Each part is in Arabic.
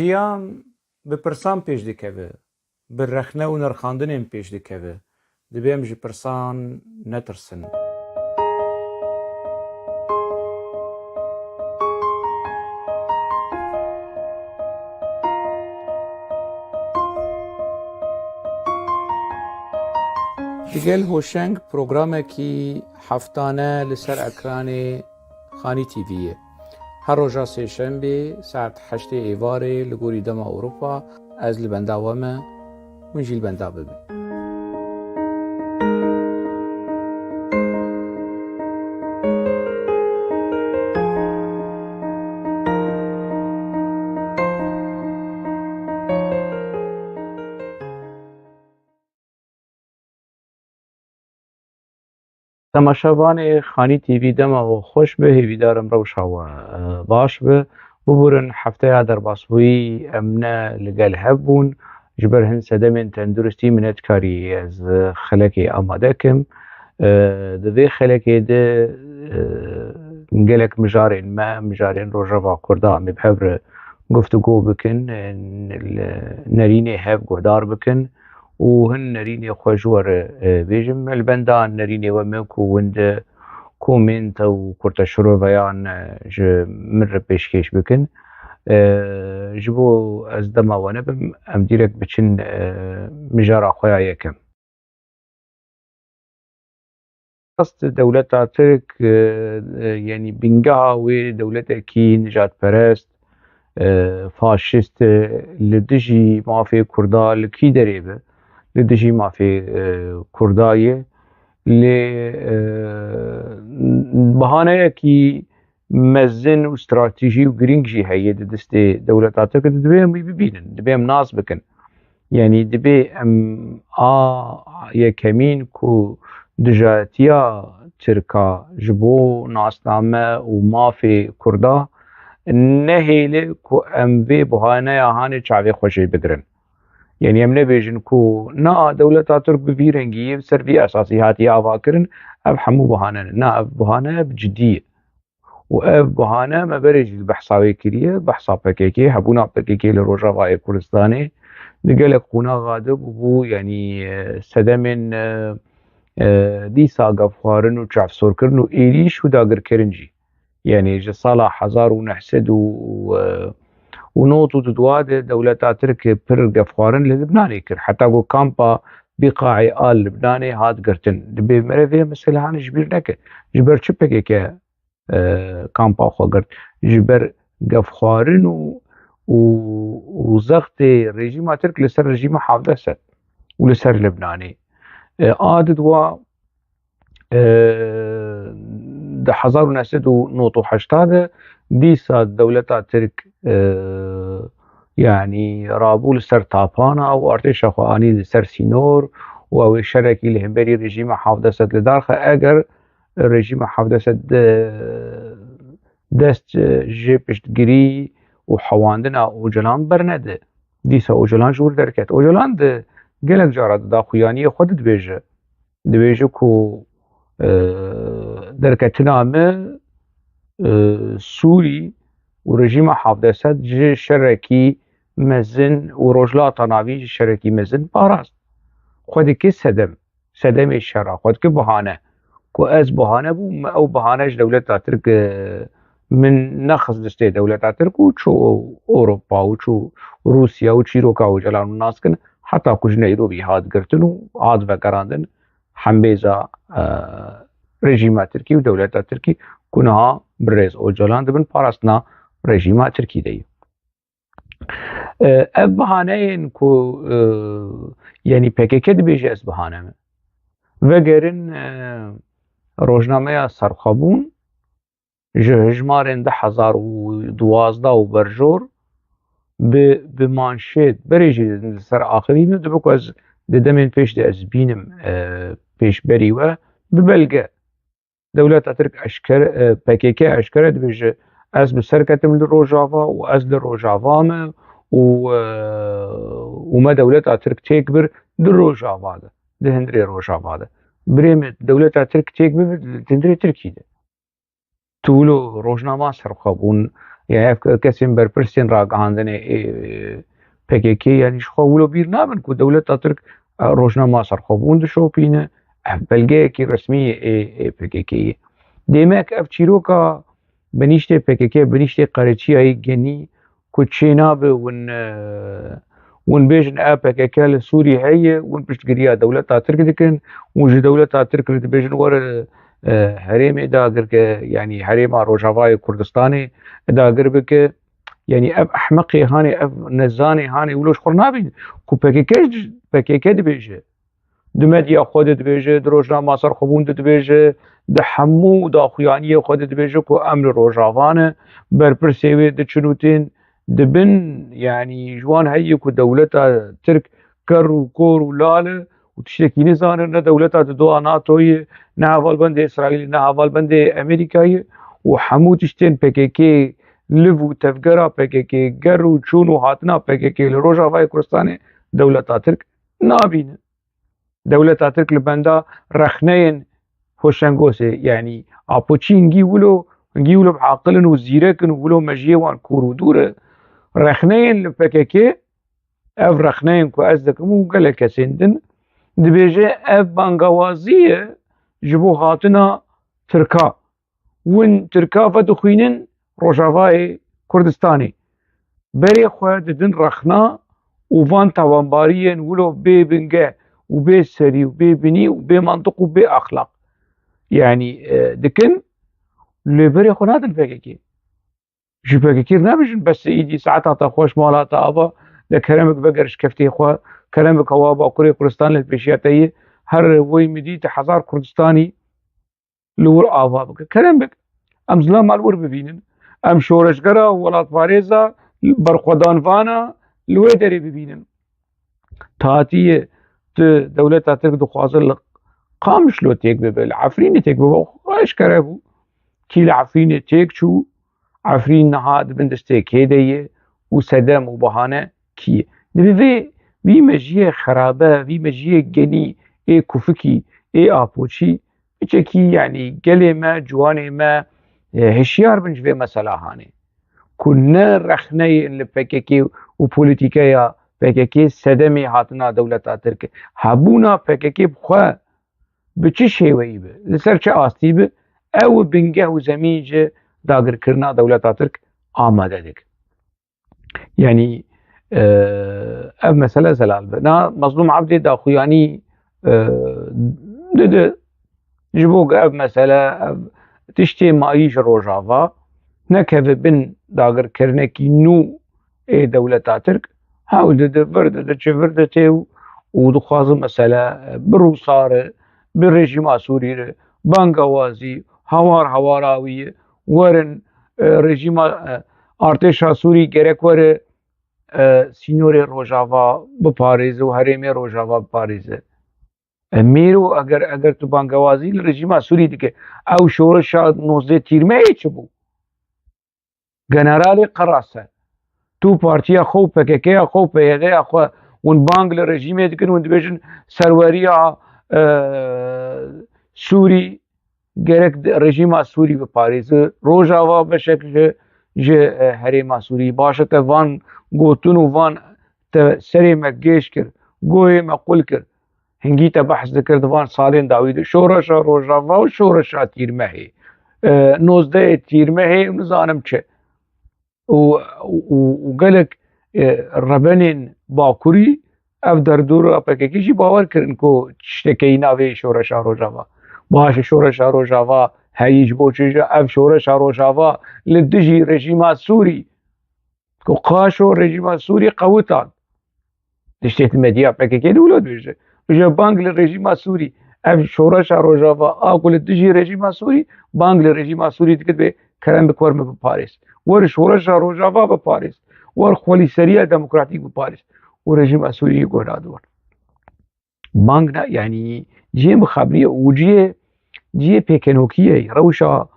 Jiyan bi pirsan pêş dikeve, bi rexne û nirxandinên pêş dikeve, divê em ji pirsan netirsin. Digel hoşeng programekî heftane li ser ekranê Xanî TV'ye. Her roja sêşembê saet 8 êvarê li gorî dema Ewropa ez li benda we me, hûn jî li benda bibin. Temaşevanê Xanî TV dema we xweş be, hêvîdarim rewşa we baş be. Bibûrin hefteya derbasbûyî em ne li gel hev bûn ji ber hin sedemên tenduristî minetkarî ez xelekê amade kim. Di vê xelekê de gelek mijarên me, mijarên Rojava Kurda em ê bi hev re guftugû bikin, nerînê hev guhdar bikin û hin nerînê xwe ji we re bêjim. Li benda nerînê we me ku hûn di komên te û kurteşiroveyan ji min re pêşkêş bikin. Ji bo ez dema we nebim, em dîrek biçin mijara xwe ya yekem. Rast dewleta Tirk yanî bîngeha wê dewletekî nijadperest, faşîst li dijî mafê Kurda li kî derê be? Li dijî mafê Kurdayê lê bihaneyekî mezin û stratejî û giring jî heye di destê dewleta Tirk. Divê em wî bibînin, divê em nas bikin. Yanî divê em a yekemîn ku dijatiya Tirka ji bo nasname û mafê Kurda nehêle ku em vê bihaneya hanê çavê xwe jê bigirin. Yanî em nebêjin ku na dewleta Tirk bi vî rengiyê ser vî esasî hatiye avakirin, ev hemû bihane ne. Na, ev bihane cidî ye. û ev bihane me berê jî li behsa wê kiriye, behsa PKK, hebûna PKK li Rojavayê Kurdistanê di gelek qunaxa de bû yanî sedemên dîsa gevxwarin û çavsorkirin û êrîş û dagirkirin jî. Yanî ji sala 1992 de dewleta Tirk pir gevxwarin li Libnanê kir. Heta got kampa Bîqaê a li Libnanê hat girtin. Divê merivê meselhanê ji bîr neke. Ji ber çi PKK kampa xwe girt? Ji ber gevxwarin û zextê rejîma Tirk li ser rejîma Hevdesed û li ser Libnanê. A didwa di 1989 de dîsa dewleta Tirk yanî rabû li ser tapana û artêşa xwe anî li ser Sînor û ew ê şerekî li hemberî rejîma Hevdesed li dar xe. Eger rejîma Hevdesed dest jê piştgirî û hewandina Ocalan bernede, dîsa Ocalan ji wir derket. Ocalan di gelek cara di daxuyaniyê xwe de dibêje. Dibêje ku derketina me Sûrî û rejîma Hevdesed ji şerekî mezin û rojhilata navî ji şerekî mezin parast. Xwe dike sedem, sedemê şera, xwe dike bihane. Ku ez bihane bûm, ew bihane ji dewleta Tirk min nexist destê dewleta Tirk û çû Ewropa û çû Rûsya û çîroka Ocalan û nas kirin. Heta ku ji Neyrobî hat girtin û hat vegerandin hembêza rejîma Tirkî û dewleta Tirkî ku niha bi rêz Ocalan dibin parastina rejîma Tirkî de ye. Ev bihaneyên ku yanî PKK dibêje ez bihane me. Vegerin rojnameya serxwebûn ji hejmarên 2012 û berjor bi manşêt berê jî li ser axirî min dibe ku ez di demên pêş de ez bînim pêşberî we bi belge dewleta Tirk PKK eşkere dibêje ez bi ser ketim li Rojava û ez li Rojava me û me dewleta Tirk têk bir di Rojava de, di hundirê Rojava de. Birê me dewleta Tirk têk bibir di hundirê Tirkî de. Tu wilo rojnama serxwebûn يعني كسیم برپرسین را گهاندنه PKK يعني شخو ولو بیر نابن کو دولت ترک روشنامه سرخوبون دشو پینه بلگه کی رسمی PKK دیمک اف چیروکا بنیشته PKK بنیشته قرچی ای گنی کو چیناب ون بيجن PKK لسوري هي ون بيشتغريا دولة ترك دكن وج دولة ترك اللي بيجن ور هريم دا قرك يعني هريم روجافاي كردستاني دا قربك يعني اب احمقي هاني اب نزاني هاني ولوش خرنابي كو PKK دبيجه دمديا خود دبيجه دروجنا ماسر خبون دبيجه دحمو دا خويانيه خود دبيجه كو امر روجافانه برپرسيوي دچنوتين دبن يعني جوان هي كو دولتا ترك كر وكور ولاله وتشتكي نزان دولتا دو ناتوي نهاول بند اسرائيل نهاول بند امريكاي وحمو تشتين PKK لفو تفجرا PKK جرو چونو هاتنا PKK لروجافاي كردستان دولتا ترك نابين دولتا ترك لبندا رخنين هوشنگوسي يعني اپوچين جيولو بعقلن وزيركن ولو مجيوان كورو دوره رخنين لPKK اف رخنين كو ازدكمو قلق سندن دبيجي اف بانقوازية جبو هاتنا تركا ون تركا فتخوينن روجافاي كردستاني بري خواه ددن رخنا وفان توانباريين ولو بي بنقه وبي سري وبي بني وبي منطق وبي اخلاق يعني دكن لبري خواه نادن PKK جو PKK نبيجن بس ايدي ساعتها تخوش مالاتا ابا لكرمك بقرش كفتي خوا كرمك هوابا كوري كردستان للبيشياتي هر وي مديت حزار كردستاني لور ابا بك كرمك ام ظلام الور ببينن ام شورشگرا ولات فاريزا برخدان فانا لوي دري ببينن تاتي دولتا ترك دخوازل قامش لو تيك ببل عفرين تيك ببل ايش كرهو كي العفرين تيك شو عفرين نهاد بندستيك هيديه وسدم وبهانه كي نبي في مجيه خرابه في مجيه جني اي كوفكي اي ابوشي بچكي يعني قلي ما جواني ما هشيار بنج في مسألة هاني كنا رخني اللي PKK وبوليتيكايا PKK سدمي هاتنا دولة ترك هبونا PKK بخوا بچي شيوي به لسر چه آستی به او بنگه و زمینج داگر کرنا دولة ترك آماده دك يعني اب مسألة زلال بنا مظلوم عبدي دا خوياني دد جبوك اب مسألة تشتي مايش روجافا نكف بن داگر كرنكي نو اي دولة ترك هاول دد فرد چفرد تيو ودخواز مسألة بروصار بالرجيم سوري بانقوازي هواراوي ورن رژیم ارتشا سوری گرک ور سینور روجاوا بپاريزه و هرم روجاوا بپاريزه میرو اگر تو بانگوازی رژیم سوری دیگه او شورش 19 تیرمه چه بو جنرال قراسه تو پارتیا خو PKK خو پیغه خو ون بانگ رژیم دیگه ون دیجن سروریا سوری گرک رژیم سوری بپاريزه روجاوا به شکل جه هرم سوری باشه وان گوتون و وان سری مگیش کر گوی مقول کر هنگی تا بحث ذکر وان سالین داوید شورش روجاوا و شورش تیرمه 19 تیرمه نزانم چه و گلک ربنین باکوری اف در دور PKK باور کرن کو تشتکی ناوی شورش روجاوا باشه شورش روجاوا هیچ بوچه اف شورش روجاوا لدجی رژیم سوری کو قاشو رژیم سوری قوتان دشتت مدیا PKK دولت بشه بانگ رژیم سوری اف شورش روجاوا اقول دجی رژیم سوری بانگ رژیم سوری دکت به کرم بکورم به پاریس ور شورش روجاوا به پاریس ور خلی سریع دموکراتیک به پاریس و رژیم سوری گوردادور بانگ نه یعنی جه مخابری اوجیه جيه بيكنوكية روشا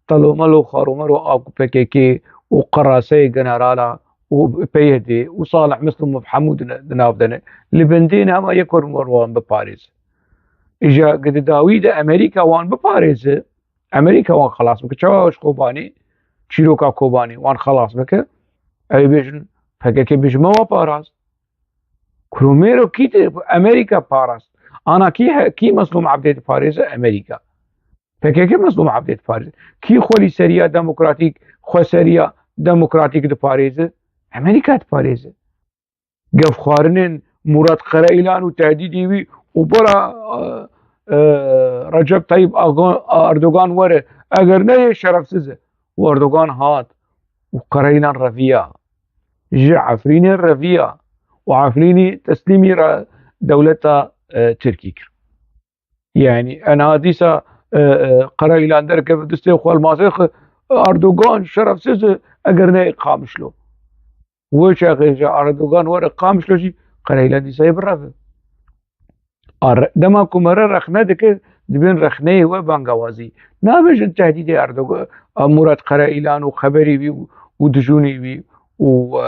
طلو ملو خارومرو اكو PKK وقراسي جنرالا وبيهدي وصالح مسلم ومحمود نافدنا لبندين هما يكون مروان بباريس اجا قد داويد امريكا وان بباريس امريكا وان خلاص بكتشاوش خوباني چیروکا کوبانی وان خلاص بکه ای بیشن PKK بیشن ما پاراست کرومیرو کی امریکا پاراست انا کی مظلوم عبدیت پاریزه امریکا PKK مظلوم عبدیت پاریزه کی خولی سریا دموکراتیک خو سریا دموکراتیک د پاریزه امریکا د پاریزه گف خارنن مراد قرائلان و تهدیدی وی و برا رجب طيب اردوغان وره اگر نه شرفسزه و اردوغان هات و قرائلان رفيا جي عفريني الرفيا وعفريني تسليمي دولة تركي يعني انا ديسا قرائلان دركب دستي اخوة الماسخ اردوغان شرفسزه اگر نه اقامش له وش اردوغان ور اقامش له قرائلان ديسا يبرفه دما كمرة رخنه دك دبين رخنه و بانگوازي نابجن تهديد اردوغان مراد قرائلان و خبري بي و دجوني بي و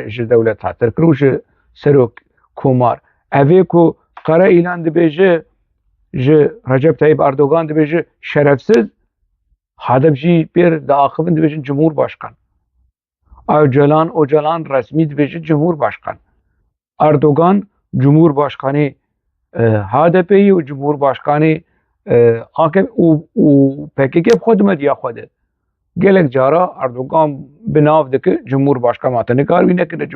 ج دولة تركروش سروك كومار اويكو قرائلان دبيجه ج رجب طيب اردوغان دبيجه شرفسز هذا بجي بير داخل دبيجه جمهور باشكان اوجلان رسمي دبيجه جمهور باشكان اردوغان جمهور باشکانه HDP'yi و جمهور باشکانه حاکم و PKK خود مدیا خوده گلک جارا اردوغان بناو دکه جمهور باشکان ماتنه کار بینه که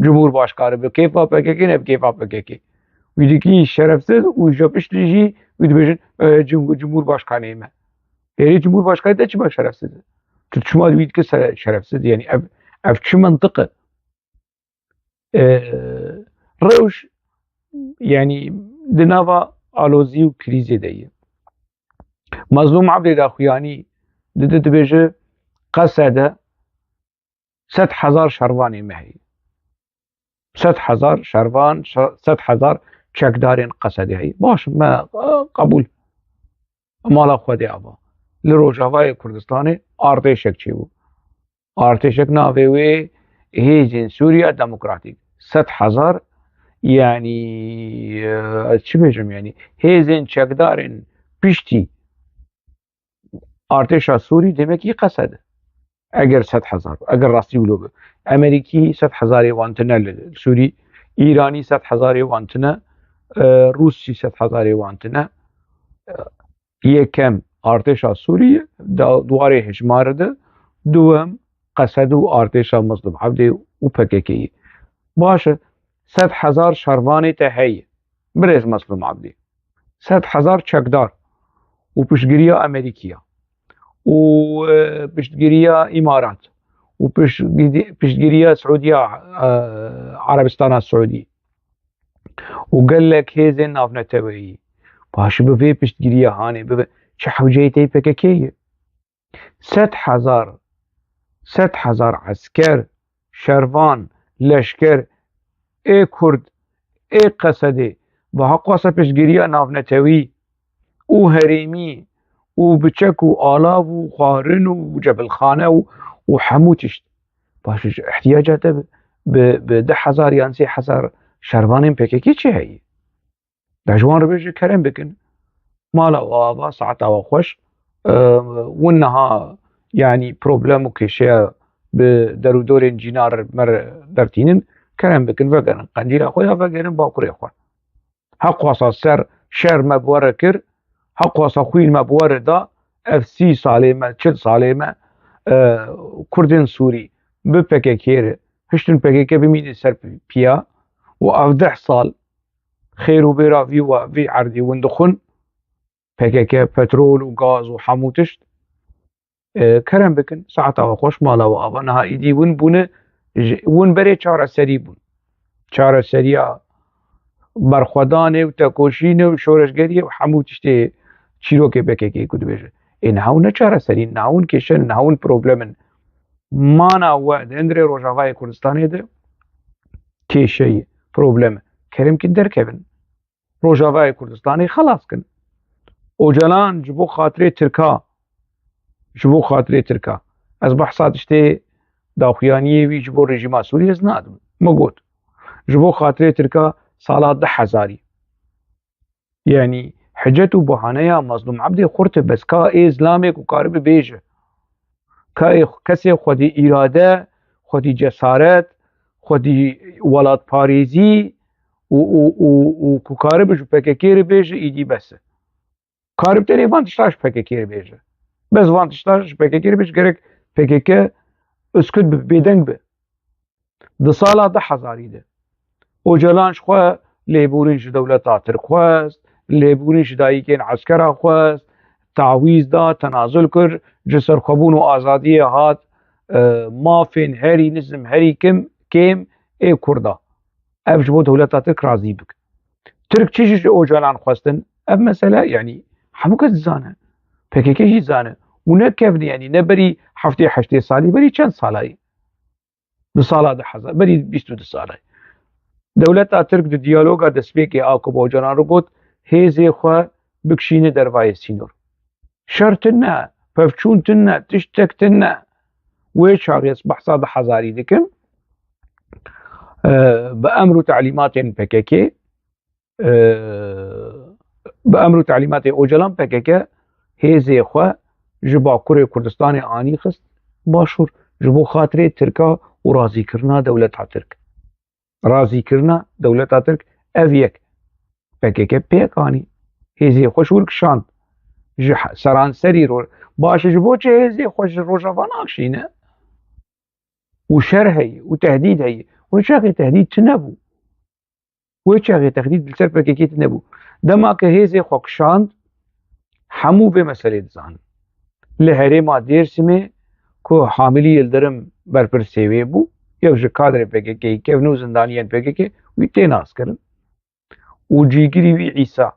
جمهور باشکاره به کیفا PKK نه به کیفا PKK ویدی که شرفسز و جاپش لیجی ویدی بیشن جمهور باشکانه ایمه یعنی جمهور باشکانه ده چی با شرفسزه تو شما وید که شرفسز یعنی اف چه منطقه روش يعني دنافا آلوزي و كريزي دي مظلوم عبد داخوياني دد بيجه قصده 100,000 شرواني مهي 100,000 شروان 100,000 چکدارين قصده هي باش ما قبول مالا خودي ابا لروجاوای کردستان ارتشک چی بو ارتشک ناوی هیجن سوريا ديمقراطيك 100,000 يعني چی بيجم يعني هیزن چکدارن پشتی ارتشا سوری demek iyi قصده اگر 100,000 اگر راستی ولو امریکی 100,000 وانتنه سوری ایرانی 100,000 وانتنه روسی 100,000 وانتنه یکم ارتشا سوری دواره هجمارده دوم قصده و ارتشا مظلوم عبده و PKK باشه 100,000 شرواني تهي برز مظلوم عبدي 100,000 چکدار و پشتگیریا امریکیا و پشتگیریا امارات و پشتگیریا سعودية عربستان السعودي و قال لك هيزن نافنا توي باش بفي پشتگیریا هاني بفي چه حوجيتي PKK 100,000 عسكر شروان لشکر ای کرد ای قصده با حقوصه پشگیری نافنتوی او هریمی او بچک و آلاو و خارن و جبل خانه و حموتشت باش احتیاجات به 10,000 یا 3,000 شروان PKK چه هی دجوان رو بيجي كريم بكن مالا وابا ساعتها وخوش وانها يعني بروبلم وكيشيا بدرو دور جينار مر درتينن كريم بكن فقرن قنديل اخويا فقرن باكوري اخوان حق واسا سر شر مبوره كر حق واسا خويل مبوره دا اف سي سالمه 40 سالمه كردن سوري بPKK هشتن PKK بميدي سر بيا و 10 سال خير وبيرا في عردي وندخن PKK بترول وغاز وحموتشت كرم بكن ساعتها خوش مالا وابا نهائي دي ون بونه ون بري چاره سري بون چاره سريا برخودانه و تکوشینه و شورشگریه و حموتشته چیروک PKK کد بيجه نهاون چاره سري نهاون كيشن نهاون بروبلمن مانا وعد اندري روجاوای کردستانه ده كيشي بروبلم كريم كدر كيفن روجاوای کردستانه خلاص كن اوجلان جبو خاطري تركا از بحثات اشتي داخيانيه وي جبو رژيما سوري از نادم مقود جبو خاطري تركا صالات 10,000 يعني حجته بهانيا مظلوم عبدي خورت بس كا اسلامك وقارب بيجه کسی خودی اراده خودی جسارت خودی ولاد پاریزی و کاری بجو پککی بیجه ایدی بسه کاری بتنی وانتشتاش پککی بیجه بس وانتشتاش پککی بیجه گرک پککی اسکت بیدنگ به ده سالا 10,000 ده اوجلانش خواه لیبورینش دولت ترک خواست لیبورینش دایی که عسکر خواست تعویز دا تنازل کر جسر خبون و آزادی هات مافین هری نظم هری کم ای کردا اف جبو دولت ترک راضی بک ترک چیش اوجلان خواستن اف مثلا يعني همو کس زانه پکیکشی زانه و نه کفنی يعني نبری هفته 8 سالی بری چند سالایی 2 سالا 10,000 بری 22 سالایی دولت ترک د دیالوگا دسپیکی آکو با اوجلان رو گوت هیزی خواه بکشینه در وای سینور شرط نه پفچون نه تشتک نه وی شاغیس بحثا 10,000 دکم بأمر تعلیمات پککی بأمر تعلیمات اوجلان پککی هیزی خواه جبا کره کردستان آنی خست باشور جبو خاطر ترکا و راضی کرنا دولت ترک راضی کرنا دولت ترک اف یک پککی پیک آنی هیزی خوش ورک شاند سرانسری رو باشه جبو چه هیزی خوش روژافان اکشینه و شر هی و تهدید هی و چاقی تهدید تنبو و چاقی تهدید بلسر پککی تنبو دما که هیزی خوکشاند همو به مسئله دزان لهره ما دیرسمه که حاملی یلدرم برپر سیوه بو یک جه کادر پککی که ونو زندانیان پککی وی تیناس کرن و جیگری وی عیسا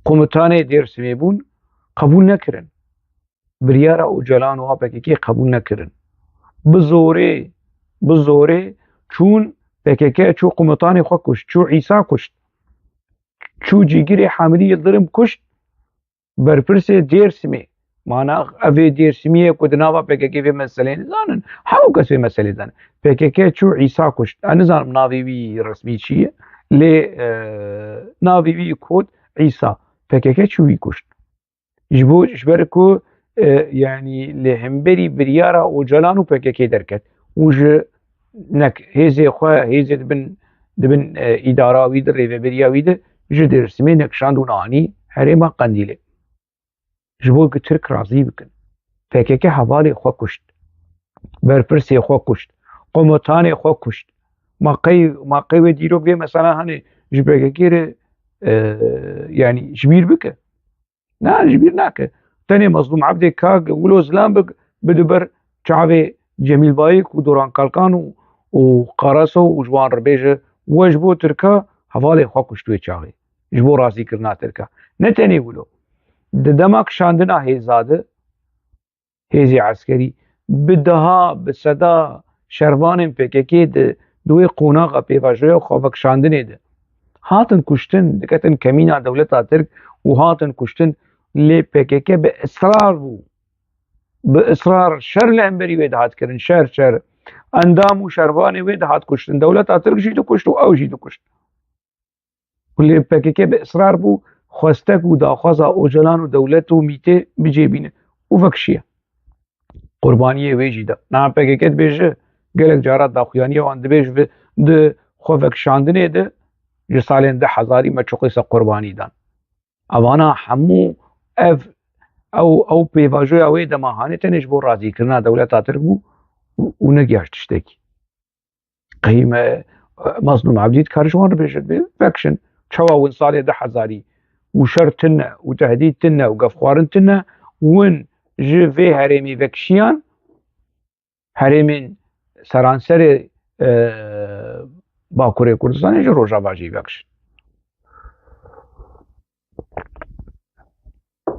قومتانه دیرسمه بون قبول نکرن بریارا اوجلان و پککی قبول نکرن بزوره چون پککی چو قومتانه خوا کشت چو عیسا کشت چو جیگری حاملی یلدرم کشت برپرس دیرسمه مانا اوی دیرسمیه که دناوا پککی وی مسئله نزانن همو کس وی مسئله زانن پککی چو عیسا کشت نزانم ناوی وی رسمی چیه لی ناوی وی کود عیسا پککی چوی کشت جبر که يعني لهمبري بريارا وجلانو پککی درکت وج نك هيزي خواه هيزي دبن اداراوي در ريبرياوي در جدر سمي نكشاندو ناني هريما قنديله جبو که ترک راضی بکن پککی حوالی خواه کشت برپرسی خواه کشت قومتان خواه کشت ما قیوه دیرو بگه مثلا هنه جبککی ره يعني جبیر بکه نه جبیر نکه تاني مظلوم عبدي كاغ ولو زلام بدبر شعبي جميل بايك ودوران كالكان وقرصو وجوان ربيجه وجبو تركا حوالي خوكش توي شاغي جبو راسي كرنا تركا نتاني ولو دماك شاندنا هيزاده هيزي عسكري بدها بسدا شروان پککی دوی قوناغا پیواجوی خوفک شاندنه ده هاتن کشتن دکتن کمینا دولتا ترک و هاتن کشتن لی پککی به اصرار بو به اصرار شر لعنبری وید هات کرن شر اندام و شروان وید هات کشتن دولتا ترک جیدو کشت و او جیدو کشت لی پککی به اصرار بو خواستک و داخوازا اوجلان و دولت و میته بجیبینه و فکشیه قربانیه ویجی ده نه پککت بیجه گلک جارات داخویانیه وان دبیج ده خوفک شاندنه ده جسالین 10,000 مچوقیس قربانی دان اوانا همو اف او پیواجوی اوی دماهانه تنش بو راضی کرنا دولت آترک بو و نگیاشت تشتکی قیمه مظلوم عبدید کارشوان رو بیشت بی فکشن چواون سال 10,000 و شر تنه و تهدید تنه و گفخوارن تنه ون جوی هرمی وکشیان هرمین سرانسر باکوره کردستان جو روژا باجی وکشن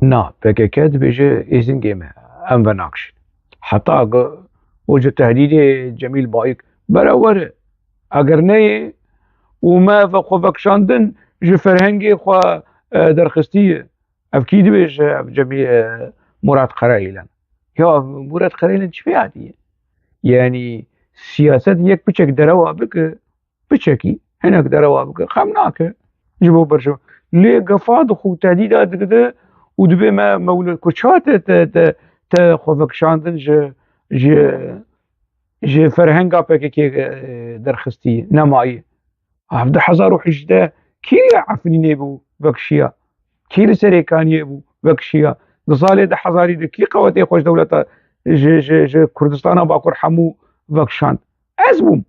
نه پککت بیجه ایزن گیمه ام و ناکشن حتی وجه تهدید جمیل بایک برابره اگر نه و ما خوفک شاندن جو فرهنگی خو درخستیه افکید بیش جمیل مراد قرائیلن یا مراد قرائیلن چی بیادیه یعنی سیاست یک بچک دروا بکه بچکی هناك دروا بکه خمناکه جبو برشو لی قفاد خو تهدیدات کده و دبی ما مولد کچات تا خوفکشاندن جه فرهنگا پککی درخستی نمایی 1718 کی عفنینه بو وکشیا کی سریکانیه بو وکشیا دساله ده حزاری ده کی قوته خوش دولتا ج کردستان باکر حمو وکشاند از بوم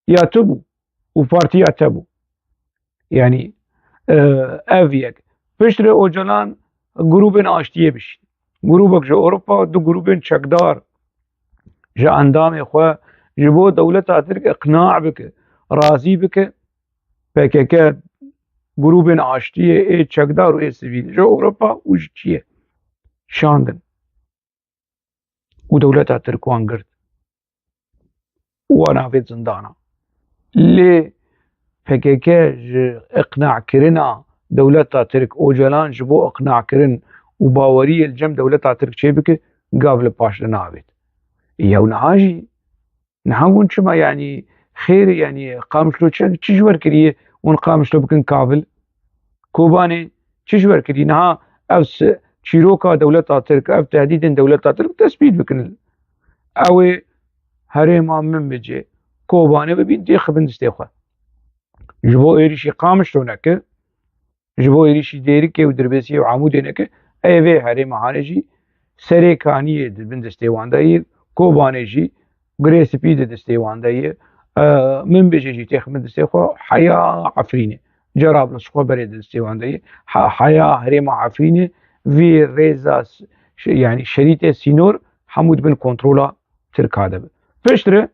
یا تبو و پارتیا تبو yani eviyek piştre ocalan grubun aştiye biş grubek ji Avrupa du grubun çekdar ji endamê xwe ji bo dewleta Tirk iqna bike razî bike PKK grubên aştiyê ê çekdar û ê sivîl ji Avrupa û ji çiyê şandin û dewleta Tirk wan girt û wan avêt zindana lê PKK ji iqnakirina dewleta Tirk ocalan ji bo iqnakirin û baweriyê li cem dewleta Tirk çê bike gav li paş li navêt yew niha jî niha hûn çima yani xêr yani qamişlo çi ji wer kiriye hûn qamişlo bikin kabil Kobanê çi ji wer kiriye niha ev çîroka dewleta Tirk ev tehdîdên dewleta Tirk tespît bikin ew ê herêma min bicê Kobanê bibîn tê xibin distê xwe ji bo êrişî Qamişlo neke ji bo êrişî Dêrikê û Dirbêsiyê û Amûdê neke evê herêma Hanê jî serêkaniyê dibin distê wan de yê Kobanê jî girê spî di distê wan de yê min bêje jî tê xibin distê xwe heya Efrînê Cerablus xwe berê di distê wan de yê heya herêma Efrînê vê rêza yani şerîtê sînor hemû dibin kontrola Tirka de be piştre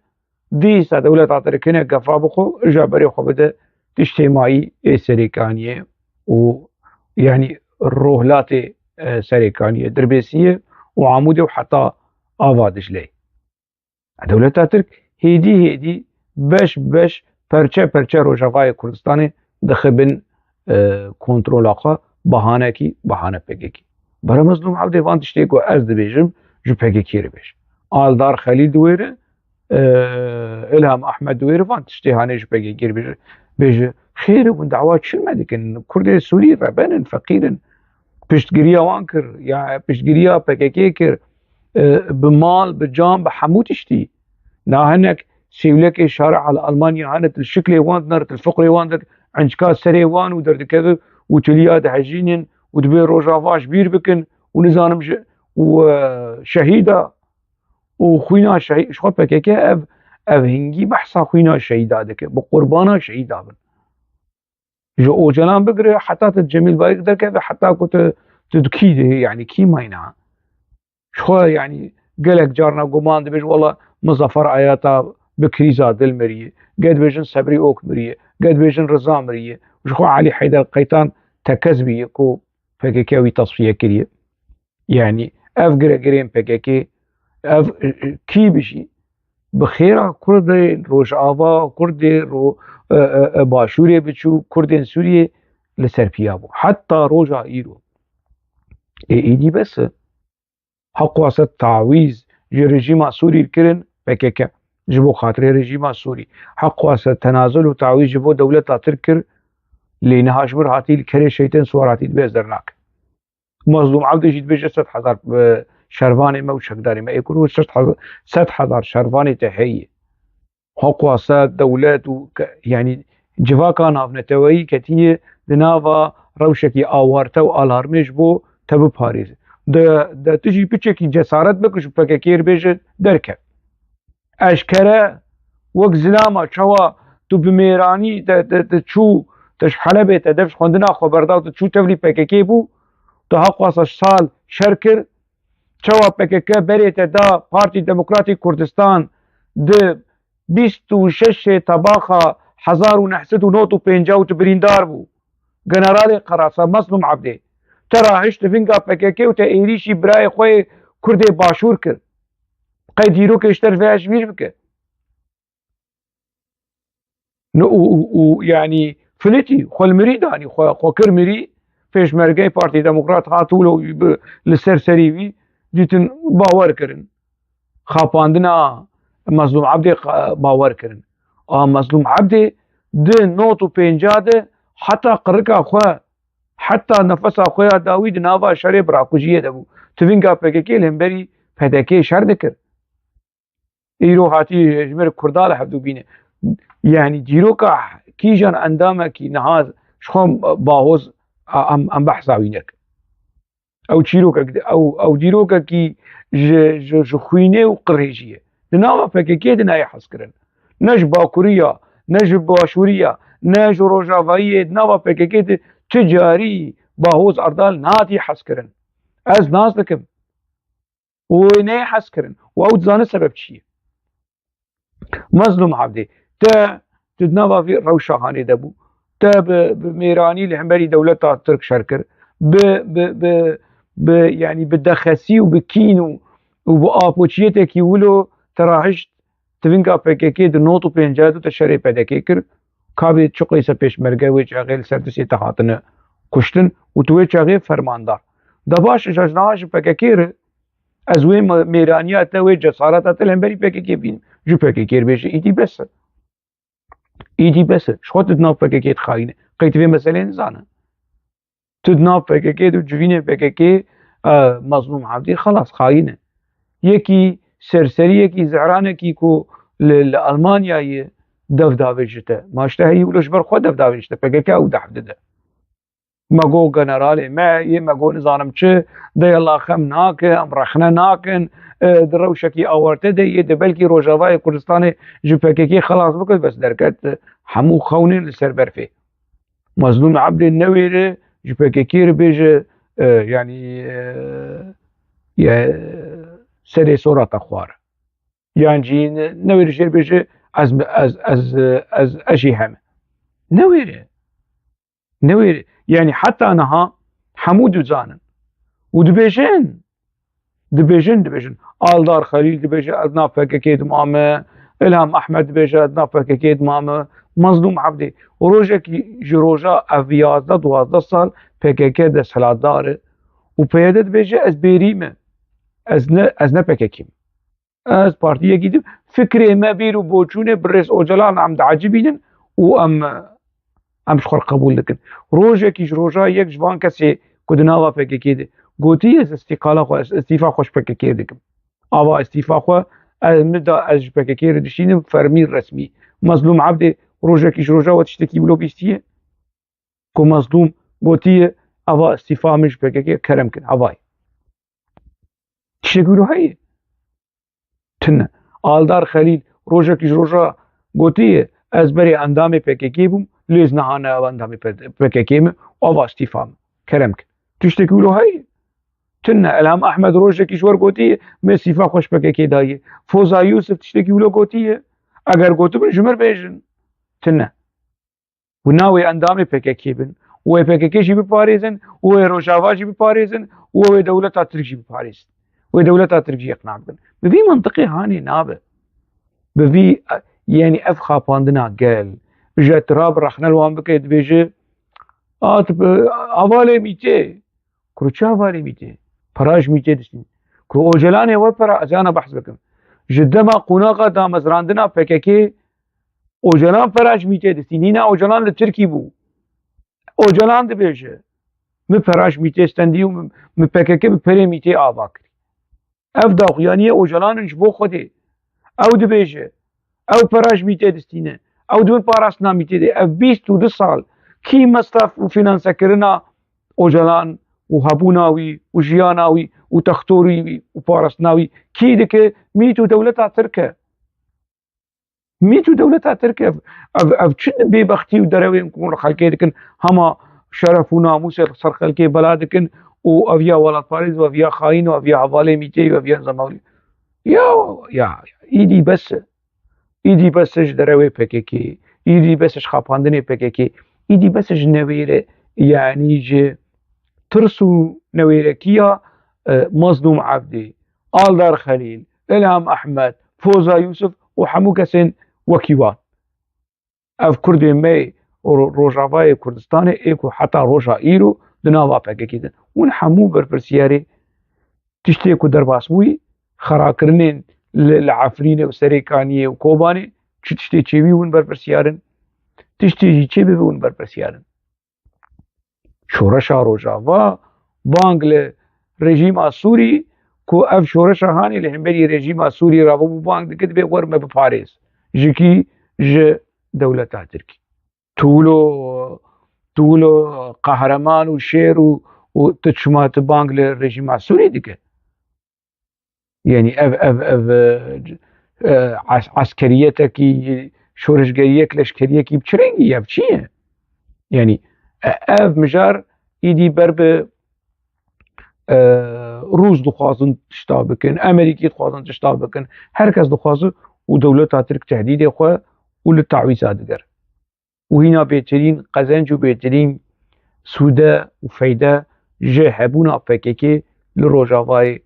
dîsa dewleta Tirk hinek gefa bixwe ja berê xwe bide tiştêmayî ê serêkaniyê û yani rohlatê serêkaniyê Dirbêsiyê û Amûdê û heta ava Dicleyê dewleta Tirk hêdî hêdî beş beş perçe perçe Rojavayê Kurdistanê dixibin kontrola xwe behanekî behane PKK Bara Mezlûm Evdê van tiştê ku ez dibêjim ji PKK re bêje Aldar Xelîl diwêre İlham Ahmed diwêre van tiştê hane ji PKK re bêje xêr e hûn dawa çi me dikin Kurdê Sûrî rebenin feqîrin piştgiriya wan kir ya piştgiriya PKK kir bi mal bi can bi hemû tiştî na hinek sêwlekê şari'a li Almanya hene til şiklê wan ner til fiqrê wan dik encika serê wan û derdikeve û tiliya dihejînin û divê rojava ji bîr bikin û nizanim ji û şehîda û xwîna ji xwe PKK ev hingî behsa xwîna şehîda dike bi qurbana şehîda bin ji ocalan bigire heta tu Cemîl Bayik derkeve heta ku tu kî yani kî mayna ji xwe yani gelek carna guman dibêje wela Muzaffer Ayata bi krîza dil miriye geh dibêjin Sebrî Ok miriye geh dibêjin Riza miriye ji xwe Elî Heyder Qeytan tekez bîye ku PKK wî tasfiye kiriye yani ev girên PKK ev kî bijî bi xêra Kurdê Rojava Kurdê Başûrê biçû Kurdên Sûriyê li ser piya bû heta roja îro êdî bes e heqwa sed tawîz ji rejîma Sûrî kirin PKK ji bo xatirê rejîma Sûrî heqwa sed tenazul û tawîz ji bo dewleta Tirk kir lê niha ji bir hatî li kerê şeytên swar hatî dibêz dernake Mezlûm Evdê jî dibêje 100,000 şervanê me û çekdarê me ê kur 100,000 şervanê te heye heqwa sed dewlet û yani civaka navneteweyî ketiye di nava rewşekî awarte û alarmê ji bo te biparêze de tu jî piçekî cesaret bikir ji PKK re bêje derke eşkere wek zilama çawa tu bi mêranî te çû te ji Helebê te dev ji xwendina xwe berdaw tu çû tevlî PKK bû tu heqwa sal şer kir çawa PKK berê te da Partî Demokratîk Kurdistan di 26 tebaxa 1950 tu birîndar bû Generalê Qerasa Mezlûm Evdê te ra hişt li vinga PKK û te êrişî birayê xwe Kurdê Başûr kir qey dîrokê ji te vê ji bîr bike û yani filîtî xwe li mirî danî xwe kir mirî pêşmergeyê Partî Demokrat hat û li ser serî wî dîtin bawer kirin xapandina Mezlûm Evdê bawer kirin Mezlûm Evdê di 90 de heta qirika xwe heta nefesa xwe ya dawî di nava şerê birakujiyê de bû تفنگا PKK لهمبری PDK شر دکر ایرو هاتی جمر کردال حدو بینه يعني جيروكا كيجان اندامه كي نهاز شخوم باهوز ام بحثاوينك او جيروكا او جيروكا كي ج خوينه وقريجيه دنا PKK دنا يحسكرن نج باكوريا نج باشوريا نج روجافايي دنا PKK تجاري باهوز اردال ناتي حسكرن از ناس لكم ويني حسكرن واو زانه سبب شيء مظلوم عبدي تا تدناوا في روشاهاني دبو تا بميراني لهمبري دولتا ترك شركر ب ب ب ب يعني بدخسي وبكين وبآبوچيته كي ولو تراهشت تفنگا PKK دنوتو پنجادو تشري پیدا كر كابي چقي سپيش مرگه وي چاغيل سردسي تهاتنه كشتن وتوي چاغي فرماندار دباش جاجناش PKK از وی میرانیات وی جسارت لهمبري PKK بين جو PKK بيش ايدي بس شو تدنا PKK خاينه قيت في مسألة نزانه تدنا PKK دو جوينه PKK مظلوم عبدي خلاص خاينه يكي سرسري يكي زعرانه كي كو لألمانيا دفداويجته ما اشتهي ولش بر خود دفداويجته PKK او دحدده ماگو جنرال ماگو نظام چه ده الله خم ناکن ام رخنه ناکن دروشکی آورته ده بلکی روجاوای کردستان جو PKK خلاص بکد بس درکت همو خونین لسر برفه مظلوم عبد النوير جو PKK بيجي يعني سري صورة أخوار يعني جي نوير جير بيجي از أشي هم نوير يعني حتى أنها حمود زانن ودبيجن آلدار خليل دبيجن أدنا PKK دمامه إلهام أحمد دبيجن أدنا PKK دمامه مظلوم عبدي وروجك جروجا أفيازده 12 سال PKK دستهلات داره وبيدت بيجي از بيريمه از نه PKK از بارتيه جديد فكري ما بيرو بوچونه برس اوجلان عم عجبين ام شخور قبول لكن روجك جروجا يك جوان كسي كدناوا PKK دي قوتي از استقاله خو استيفا خوش PKK ديكم اوا استيفا خو مدى از PKK ردشين فرمي رسمي مظلوم عبدي روجك جروجا وتشتكي بلو بيستيه كو مظلوم قوتي اوا استيفا مش PKK كرم كن هواي تشتكي هاي تنه آلدار خليل روجك جروجا قوتي از بري اندام PKK بوم ليز نهانا اندام PKK اوا استيفا كرم كن تشتكي هاي تنه الهام احمد روجك جوار قوتي ما استيفا خوش PKK دايه فوزا يوسف تشتكي له قوتي اگر قوتو بن جمر بيجن تنه وناوي اندام PKK بن و PKK جي بپاريزن و روجاوا جي بپاريزن و دولت ترك جي بپاريزن و دولت ترك جي اقناع بن بفي منطقي هاني نابه بفي يعني اف خاباندنا قال اجا تراب رخنا الوان بكيت بيجي حواله ميته كروچا حواله ميته پراش ميته دشتين كرو اوجلان و پر ازانا بحث بكم جدما قوناقه دا مزراندنا PKK اوجلان پراش ميته دشتين نينا اوجلان لتركي بو اوجلان ده بيجي مي پراش ميته استندي و مي PKK بپره ميته آواكري اف داخيانيه اوجلان جبو خوده او ده بيجي او پراش ميته دستينه او دون پاراسنا ميته ده اف 22 سال كي مصرف و فينانسا كرنا اوجلان و هبوناوي و جياناوي و تختوري و پاراسناوي كي دكه ميتو دولتا تركه ميتو دولتا تركه اف چن بيبختي و دروي نكون خلقه دكن هما شرف و ناموس سر خلقه بلا دكن و افيا ولاد باريز و افيا خاين و افيا حواله ميته و افيا زماوي يا ايدي بسش دروي PKK ايدي بسش خاباندني PKK ايدي بسش نويره يعني جي ترسو نويره كيا مظلوم عبدي آلدار خليل إلهام أحمد فوزا يوسف وحمو كسين وكيوان اف كردي مي روجاواي كردستاني ايكو حتى روجا ايرو دناوا PKK دن ون حمو برسياري تشتيكو درباسوي خراكرنين العفرينه وسريكانيه وكوباني تشتي تشيبي ون برسيارن تشتي تشيبي ون برسيارن شورشا روجاوا بانجل رژیم سوری کو اف شورش هانی لهمبری رژیم سوری را بو بانک دکت به ورمه به پاریس جکی ج دولت ترکی طولو قهرمان و شیر و تشمات بانك للرجيم السوري ديك يعني عسكريتك شورشگريك لشكريك بچرنگي يا بچيه يعني مجار ايدي برب روس دخوازن تشتا بكن امريكي دخوازن تشتا بكن هركز دخوازن ودولت ترك تهديد خو وللتعويضات دقر وهنا بيترين قزنج وبيترين سوده وفايده جه هبونا PKK لروجاواي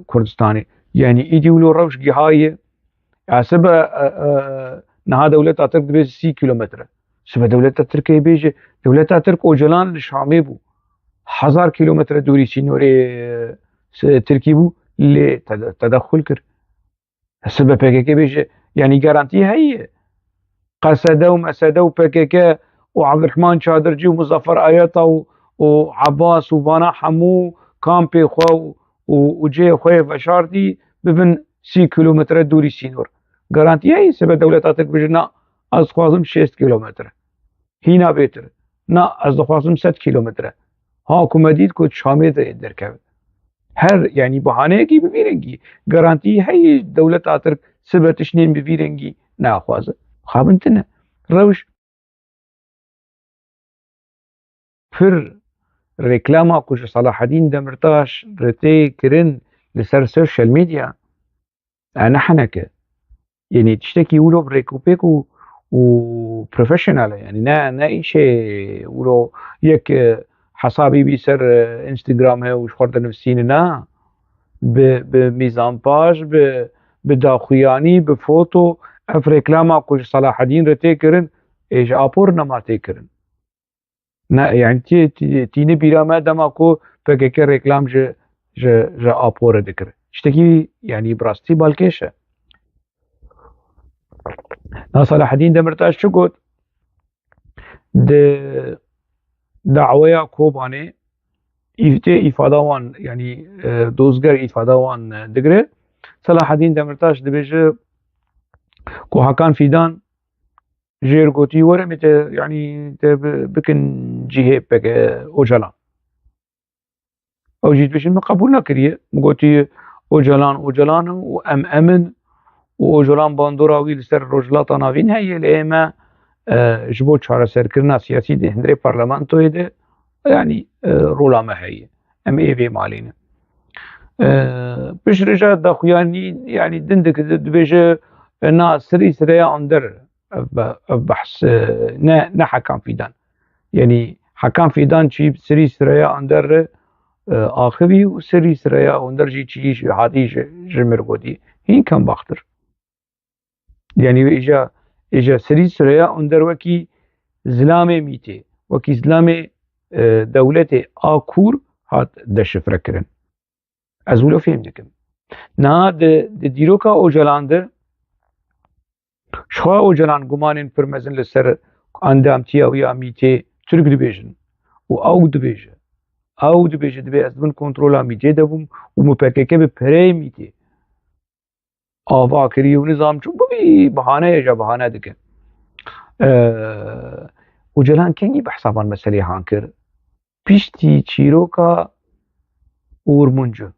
كردستاني يعني ايدي ولو روش جهاي سبا نها دولة ترك بيج 30 كيلومتر سبا دولة ترك بيج دولة ترك اوجلان لشامي بو 1000 كيلومتر دوري سينوري تركي بو اللي تدخل كر سبا PKK بيج يعني جارانتي هي قسده ومسده وPKK وعبد الرحمن شادرجي ومظفر آياتا وعباس وفانا حمو كامبي خو وجي خوي فشارتي ببن 30 كيلومتر دوري سينور جارانتي هي سبب دولة تاتك بجنا از خوازم 6 كيلومتر هنا بيتر نا از خوازم 7 كيلومتر ها كومديد كو شامي دركب هر يعني بهانه کی ببيرنگي جارانتي هي دولة تاتك سبب تشنين ببيرنگي نا خوازه خابنتنا روش فر ريكلاما كوش صلاح الدين دمرتاش رتي كرن لسر سوشيال ميديا انا حنكه يعني تشتكي ولو بريكوبيك وبروفيشنال يعني نا اي شيء ولو يك حسابي بيسر انستغرام هي وش خورد نفسين نا بميزان باج بداخياني بفوتو اف ريكلاما كوش صلاح الدين رتي كرن ايش ابور نما تكرن نا يعني تيني بيرا ما دماكو PKK ريكلام ج ابور دكر اشتكي يعني براستي بالكيشه نا صلاح الدين دمرتاش شو قلت دعوية كوباني ifade وان يعني دوزگر ifade وان دگره صلاح الدين دمرتاش دبيجه كو هاكان فيدان جير قوتي ورمت يعني بكن جهه بك اوجلان او جيت بيش ما قبول نكريه قوتي اوجلان وام امن واوجلان باندوراوي لسر رجلات نافين هي لما جبو چاره سركرنا سياسي ده هندري برلمانتو ده يعني رولا ما هي ام اي في مالين بش رجع دخياني يعني دندك دبيجه نا سريا اندر بحث نه حكام فيدان يعني حكام فيدان شي سريا اندر آخری و سريا اندر جي چيش هادي جمر قدي هين كان باختر يعني اجا سريا اندر وكي زلامه ميته وكي زلامه دولت آكور هات دشفره کرن از ولو فهم دکم نا د دیروکا اوجلانده شخوا اوجلان گمانین پرمزن لسر اندامتیا ویا میته ترک دبیجن و او دبیجه دبی از من کنترولا میته دبوم و مپککه به پره میته آوا کری و نظام چون ببی بهانه یا بهانه دکن اوجلان کنگی بحثابان مسئله هانکر پیشتی چیروکا اورمونجو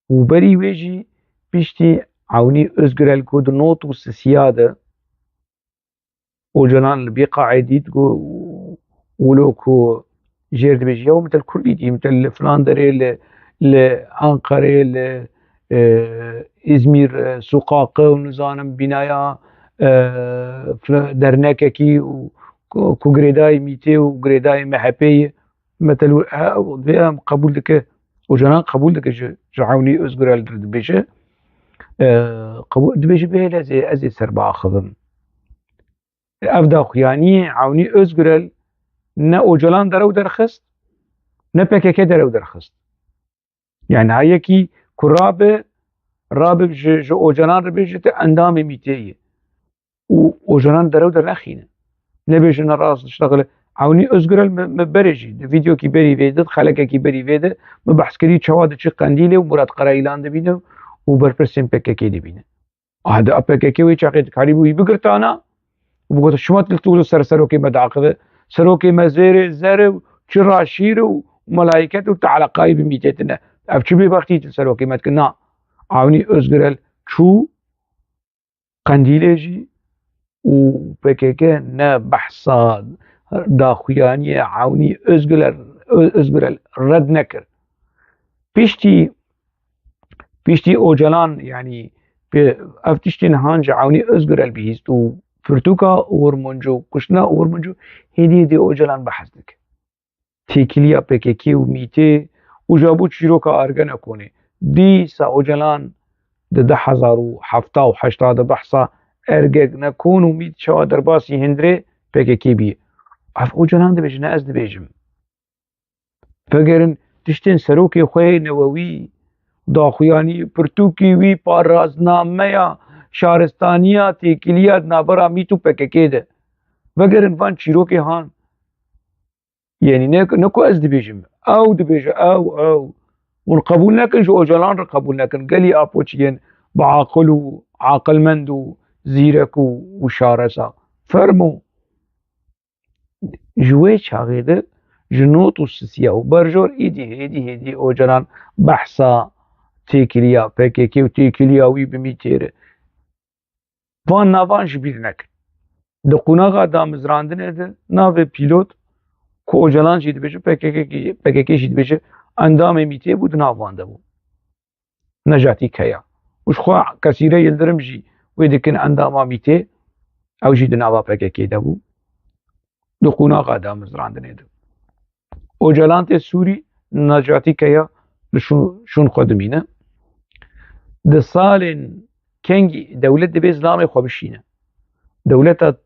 و بری ویجی پیشتی عونی ازگرال کود نوت و سیاده اوجلان لبي قاعديد ولوكو جيرد بيجي يوم مثل كردي مثل فلاندري لأنقرة إزمير سقاقة ونزانم بنايا درناككي كو غريداي ميتي وغريداي محبي مثل قبول دك وجنان قبول دك جعوني ازغرال بيجي قبول دبيجي بيه ازي سربا خدم افدا خياني عوني ازغرال نه اوجلان درو درخست نه PKK درو درخست يعني هاي كي كرابه رابب جو اوجلان ربيجت اندام ميتيه و اوجلان درو در نخينه نبيجن راس تشتغل عونی ازگرل مبرجی ویدیو کی بری ویده خلقه کی بری ویده مبحث کری چواد چی قندیله و مراد قرائیلان دبینه و برپرسیم پککی دبینه هذا پککی وی چاقید کاری بوی بگرتانا و بگوت شما تلتولو سروکی مدعقده سروکی مزیر زر چی راشیر و ملائکت و تعلقای بمیتتنه اف چی بی وقتی سروکی مد کنا عونی ازگرل چو قندیله جی و پککی نه بحثا داخویانی عونی ازگرل رد نکر پیشتی اوجلان يعني افتشتين هانج عوني ازگرل بهیست و فرتوكا ورمونجو كشنا ورمونجو هدي اوجلان بحثك تيكليا بككي وميتي وجابو شيروكا ارگن اكوني دي سا اوجلان ده 1070 ده بحثا ارگگ نكون وميت شوا درباسي هندري بككي بي اف اوجلان ده بيجنا از ده بيجم فگرن تشتين سروكي خوي نووي داخویانی پرتوکی وی پارازنامه شارستانیا تیکلیات نابرا میتو پککی ده وگرن وان چیروکی هان یعنی نکو از دبیجم او دبیجم او والقبول نکن جو اوجلان را قبول نکن قلی اپوچین بعاقل و عاقلمند و زیرک و شارسا فرمو جوی چاقیده جنوط و سسیا و برجور ایدی اوجلان بحثا تیکلیا پککی و تیکلیا وی بمیتیره وان ناوان جبیر نکن ده قوناغا دا مزراندنه ده ناو پیلوت که اوجلان جید بشه پککی جید بشه اندام میته بود ناوانده بود نجاتی کیا وش خواه کسیره یلدرم جی ویدکن اندام میته او جید ناوا پککی ده بود ده قوناغا دا مزراندنه ده اوجلان ته سوری نجاتی کیا شون خودمینه ده سالن کنگی دولت دبی اسلام خو بشینه دولت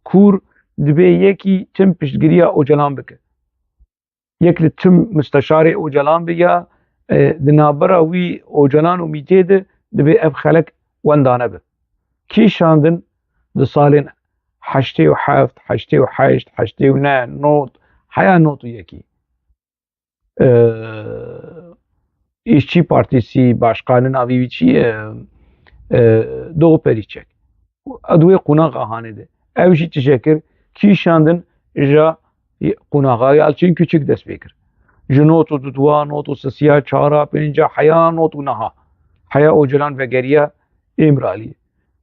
کور دبی یکی تم پشتگیری اوجلان بکه یک تم مستشار اوجلان بیا دنابرا وی اوجلان امیده ده دبی اب خلق وندانه به کی شاندن ده سالن 87 88 89 نوت حیا نوت یکی İşçi Partisi Başkanı'nın avivi çiye Doğu Periçek. Aduye Kunağa hanede. Evşi teşekkür ki şandın ja Kunağa yalçın küçük desbekir. Jnotu tutwa notu sasiya çara peninca haya notu naha. Haya ocalan ve geriye imrali.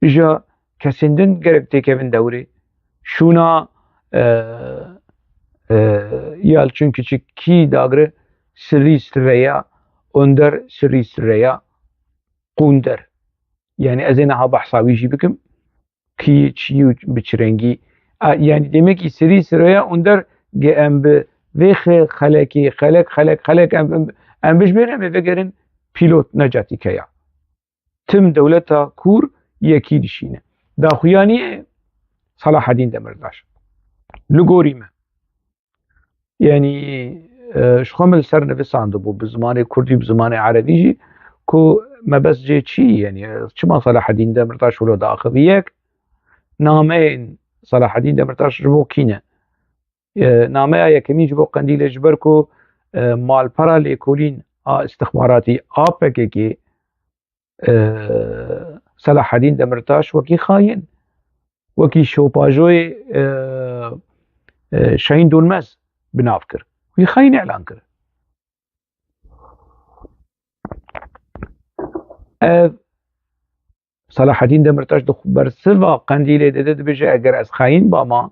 Ja kesindin gerek tekevin devri. Şuna yalçın küçük ki dagre sırrı sırrıya önder سری سریا قوندر yani از اینها بحثاوی جی بکم کی چی بچرنگی yani demek ki seri sıraya önder gem ve خلق ام بش بينهم فكرن بيلوت نجاتي كيا تم دولتا كور يكي دشينه دا خوياني صلاح الدين دمرداش لغوريمه يعني شخمل سر نفسانده بو بزمان كردي بزمان عربي جي كو ما بس جي چي يعني چما صلاح الدين دمرداش ولو دا اخويك نامين صلاح الدين دمرداش جبو كينه نامه يكمي جبو قنديل جبركو مال برا ليكولين استخباراتي APK'ki صلاح الدين دمرداش وكي خاين وكي شوباجوي شاهين دولمز بنافكر وي خاين اعلان كر صلاح الدين دمرداش دخبر سوا قنديل دد بجي اگر از خاين باما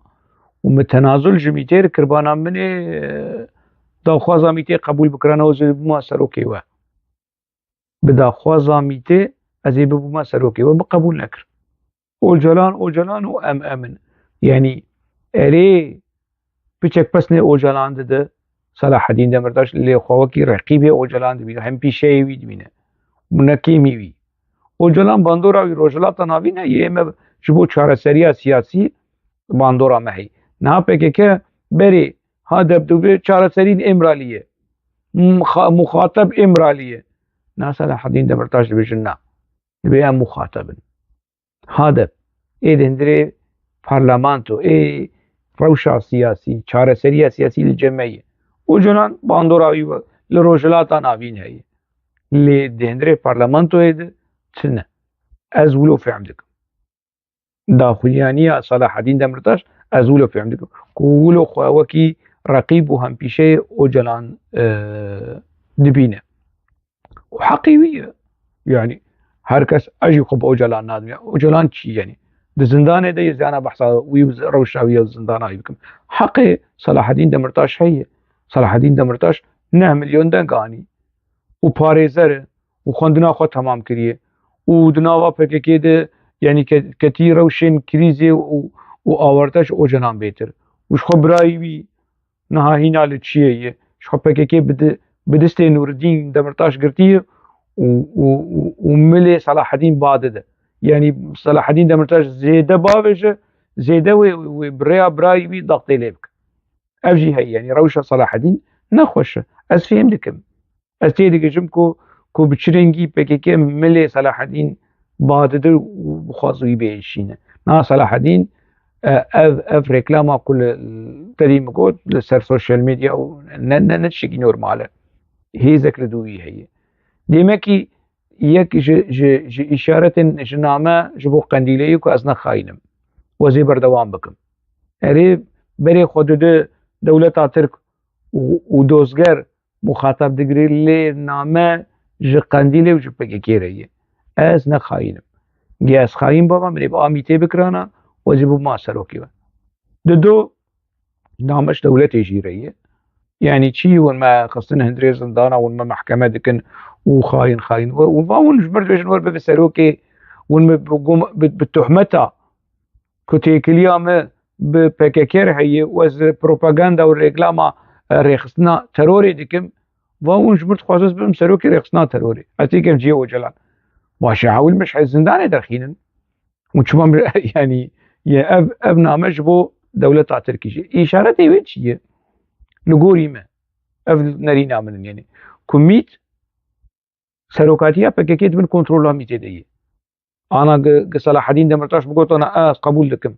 ومتنازل جميتير كربانا من داخوازا ميتي قبول بكرانا وزي بما سروكي و بداخوازا ميتي ازي بما سروكي و بقبول نكر اوجلان و امن يعني اري بچك پسنه اوجلان ده صلاح الدين دمرداش اللي خواكي رقيبه اوجلان ده هم پیشه وي دمينه منكيمي وي اوجلان باندورا وي روجلات ناوينه يم جبو چارسريا سياسي باندورا مهي نه PKK بری هدف دوبه چارسرین امرالیه مخاطب امرالیه نه صلاح الدين دمرداش بيجن نه بيا مخاطب هدف اي دندري parlamento روشا سياسي چارەسەریە سیاسی لە جەمەیە و جۆنان باندۆراوی لە ڕۆژهەڵاتان ئاوین هەیە لێ دێنرێ پەرلەمانتۆیە چنە ئەز ولۆ فێم دکم داخولیانیە سەلاحەدین دەمرتاش ئەز ولۆ فێم دکم ولۆ خواوەکی ڕەقیب و هەمپیشەیە ئۆجەلان دبینە و حەقیویە یعنی هەرکەس ئەژی خۆ بە ئۆجەلان نادمێ ئۆجەلان چی یعنی di zindanê de ziyana behsa wî rewşa wî zindanayê bikim heqê Selaheddîn Demirtaş heye Selaheddîn Demirtaş 9 milyon deng anî û parêzer e û xwendina xwe temam kiriye û di nava PKK de yanî ketî rewşên krîzê û awarte ji ocalan bêtir û ji xwe birayî wî niha hîna li çiyê ye ji xwe PKK bi destê Nûreddîn Demirtaş girtiye û milê Selaheddîn ba dide yani Selaheddîn Demirtaş zêde bavêje zêde wê birêya birayî wî dextê lê bike ev jî heye yani rewşa Selaheddîn nexweş e ez fêm dikim ez tê dikişim ku bi çi rengî PKK milê Selaheddîn ba dide û bixwaz wî bêhişîne niha Selaheddîn ev reklama ku li terî min got li ser sosyal medya û ne tiştekî normal e hêzek li dû wî heye demekî yek ji îşaretên ji name ji bo qendîleyê ku ez nexayînim wezê berdewam bikim erê berê xwe dide dewleta Tirk û dozger muxatab digire lê name ji qendîlê û ji PKK re ye ez nexayînim gê ez xayîn baba min ê bi amîtê bikirana wezê bûma serokê we di do name ji dewletê jî re ye yani çi hûn me xistin hindirê zindana hûn me mehkeme dikin û xayîn û va hûn ji mir dibêjin werbibe serokê hûn bi tuhmeta ku têkiliya me bi PKK re heye û ez propaganda û reklama rêxistina terorê dikim va hûn ji mir dixwazim ez bibim serokê rêxistina terorê ez têkim ciyê ocalan başê hewil me ji zindanê derxînin û çima yani ev name ji bo dewleta Tirkî jî îşaretê wê çi ye li gorî me ev nerîna min yani ku mît serokatiya PKK dibin kontrola mîtê de ye ana Selaheddîn Demirtaş bigotana ez qebûl dikim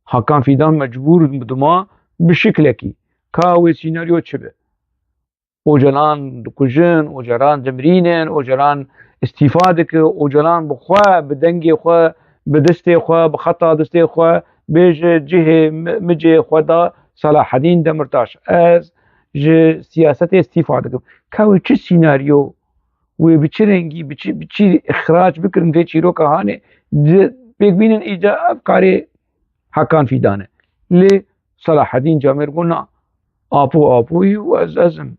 Hakan Fîdan mecbûr dima bi şiklekî ka wê sînaryo çi be ocalan dikujin ocalan dimirînin ocalan îstîfa dike ocalan bi xwe bi dengê xwe bi destê xwe bi xeta destê xwe bêje cihê micê xwe da Selaheddîn Demirtaş ez ji siyasetê îstîfa dikim ka wê çi sînaryo wê bi çi rengî bi çi ixrac bikirin vê çîroka hanê pêk bînin îca ev karê Hakan Fîdan e lê Selaheddîn Camêr got na apo apoyî û ez ezim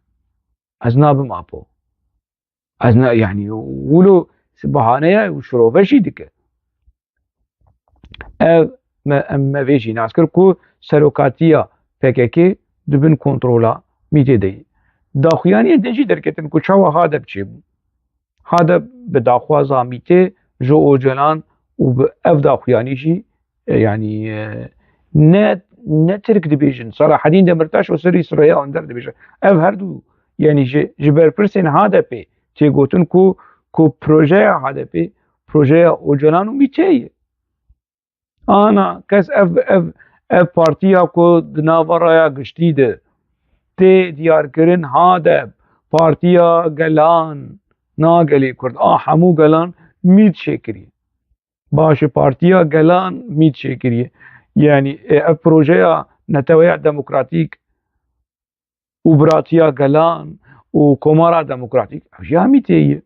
ez nabim apo ez yani wilo bihaneya û şirove jî dike ev me vê jî nas kir ku serokatiya PKK dibin kontrola mîtê de ye daxuyaniyên din jî derketin ku çawa Hadeb çêbû Hadeb bi daxwaza mîtê ji ocalan û bi ev daxuyanî jî yani ne Tirk dibêjin Selaheddîn Demirtaş û serî Siraya Önder dibêje ev herdû yani ji berpirsên Hadepê têgotin ku projeya Hadepê projeya ocalan û mîtê ye ana kes ev partiya ku di nava raya giştî de tê diyarkirin Hadeb partiya gelan nagelê Kurd a hemû gelan mît çêkiriye baş partiya gelan mît çêkiriye yani ev projeya Neteweya Demokratîk û biratiya gelan û Komara Demokratîk ev jî mîtê ye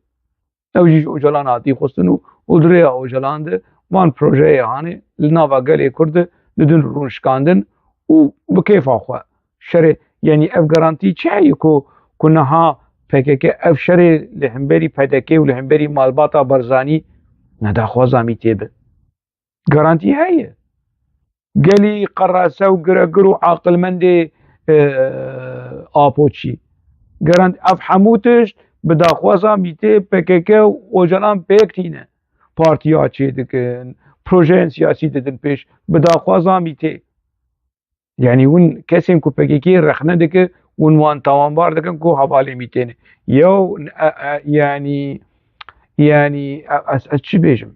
ew jî ji ocalan hatî xwestin û dirêya ocalan de van projeyê hanê li nava gelê Kurd de didin rûnişkandin û bi kêfa xwe şerê yani ev garantî çi heye ku niha PKK ev şerê li hemberî PDK û li hemberî Malbata Barzanî nedaxwaza mîtê be garantî heye gelî qerase û giregir û aqilmendê apo çî garantî ev hemû tişt bi daxwaza mîtê PKK û ocalan pêk tîne partiya çê dikin projeyên siyasî didin pêş bi daxwaza mîtê yani hûn kesên ku PKK rexne dike hûn wan tawanbar dikin ku hevalê mîtê ne yew yani ez çi bêjim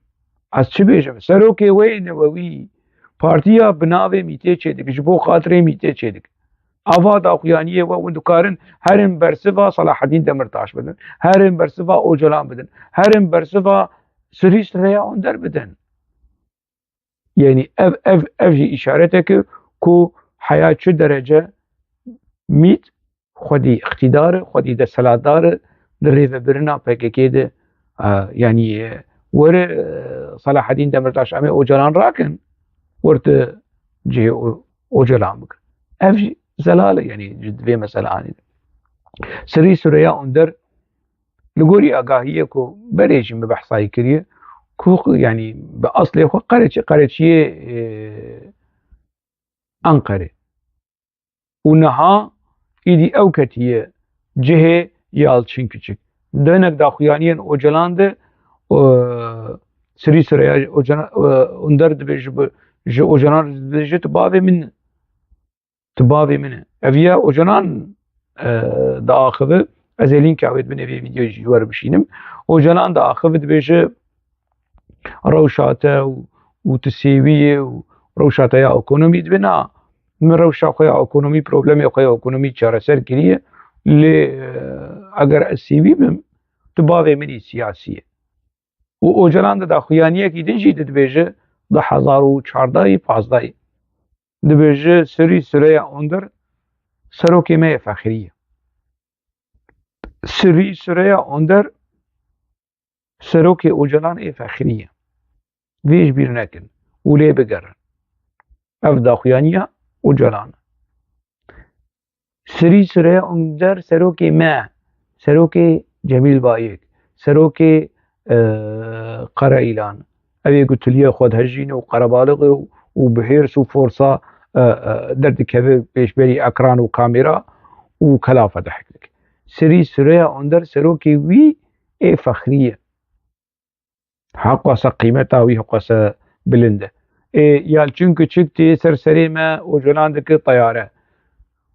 serokê wê newewî partîya binavê mîtê çêdik ji bo xatirê mîtê çêdik. Ava daxuyaniyê we hûn dikarin herin bersiva Selahedîn Demirtaş bidin, herin bersiva Ocalan bidin, herin bersiva Sirî Süreyya Önder bidin. Yani ev jî îşareteke ku heya çi derece mît xwedî iqtîdar, xwedî desthilatdar li rêvebirina PKK de yani were Selahedîn Demirtaş em ê Ocalan rakin were cihê Ocalan bikin. Ev jî zelal e yani ji vê meselanê de. Sirî Süreyya Önder li gorî agahiyê ku berê jî me behsayî kiriye ku yani bi aslê xwe qereçiyê Enqerê û niha êdî ew ketiye cihê Yalçın Küçük. Denek daxuyaniyên Ocalan de Sirî Süreyya Önder dibêje ji Ocalan dibêje tu bavê min e. Tu bavê min e. Ev ya Ocalan diaxive ez ê lînka wê binêvî vîdeo jî werbişînim. Ocalan diaxive dibêje rewşa te û tu sêwiyê û rewşa te ya ekonomî dibe na min rewşa xwe ya ekonomî problemê xwe ya ekonomî çareser kiriye lê eger ez sêwî bim tu bavê min î siyasî ye. û Ocalan di daxuyaniyekî din jî dibêje di 2014-15 dibêje Sirî Süreyya Önder serokê me yê fexîrî ye. Sirî Süreyya Önder serokê Ocalan ê fexîrî ye. Vê ji bîr nekin û lê bigerin. Ev daxuyaniya Ocalan e. Sirî Süreyya Önder serokê me, serokê Cemîl Bayêk, serokê Qereîlan ev ê gotiliya xwedhejîn û qerebaliqê û bi hêrs û forsa derdikeve pêşberî ekran û kamera û kelafe dihek dike. Sirî Süreyya Önder serokê wî ê fexîrî ye. Heqwasa qîmeta wî heqwasa bilind e. Yalçın Küçük tê ser serê me Ocalan dike teyare.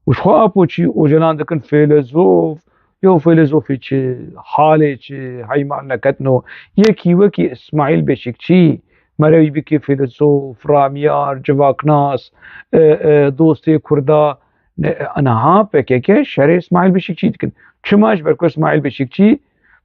û ji xwe apoçî Ocalan dikin fêlezof ya fêlezofê çi, halê çi, heyman neketino. Yekî wekî İsmaîl Beşikçî merewî bike fêlezof, ramyar, civaknas, dostê Kurda niha PKK şerê İsmaîl Beşikçî dikin. Çima ji ber ku İsmaîl Beşikçî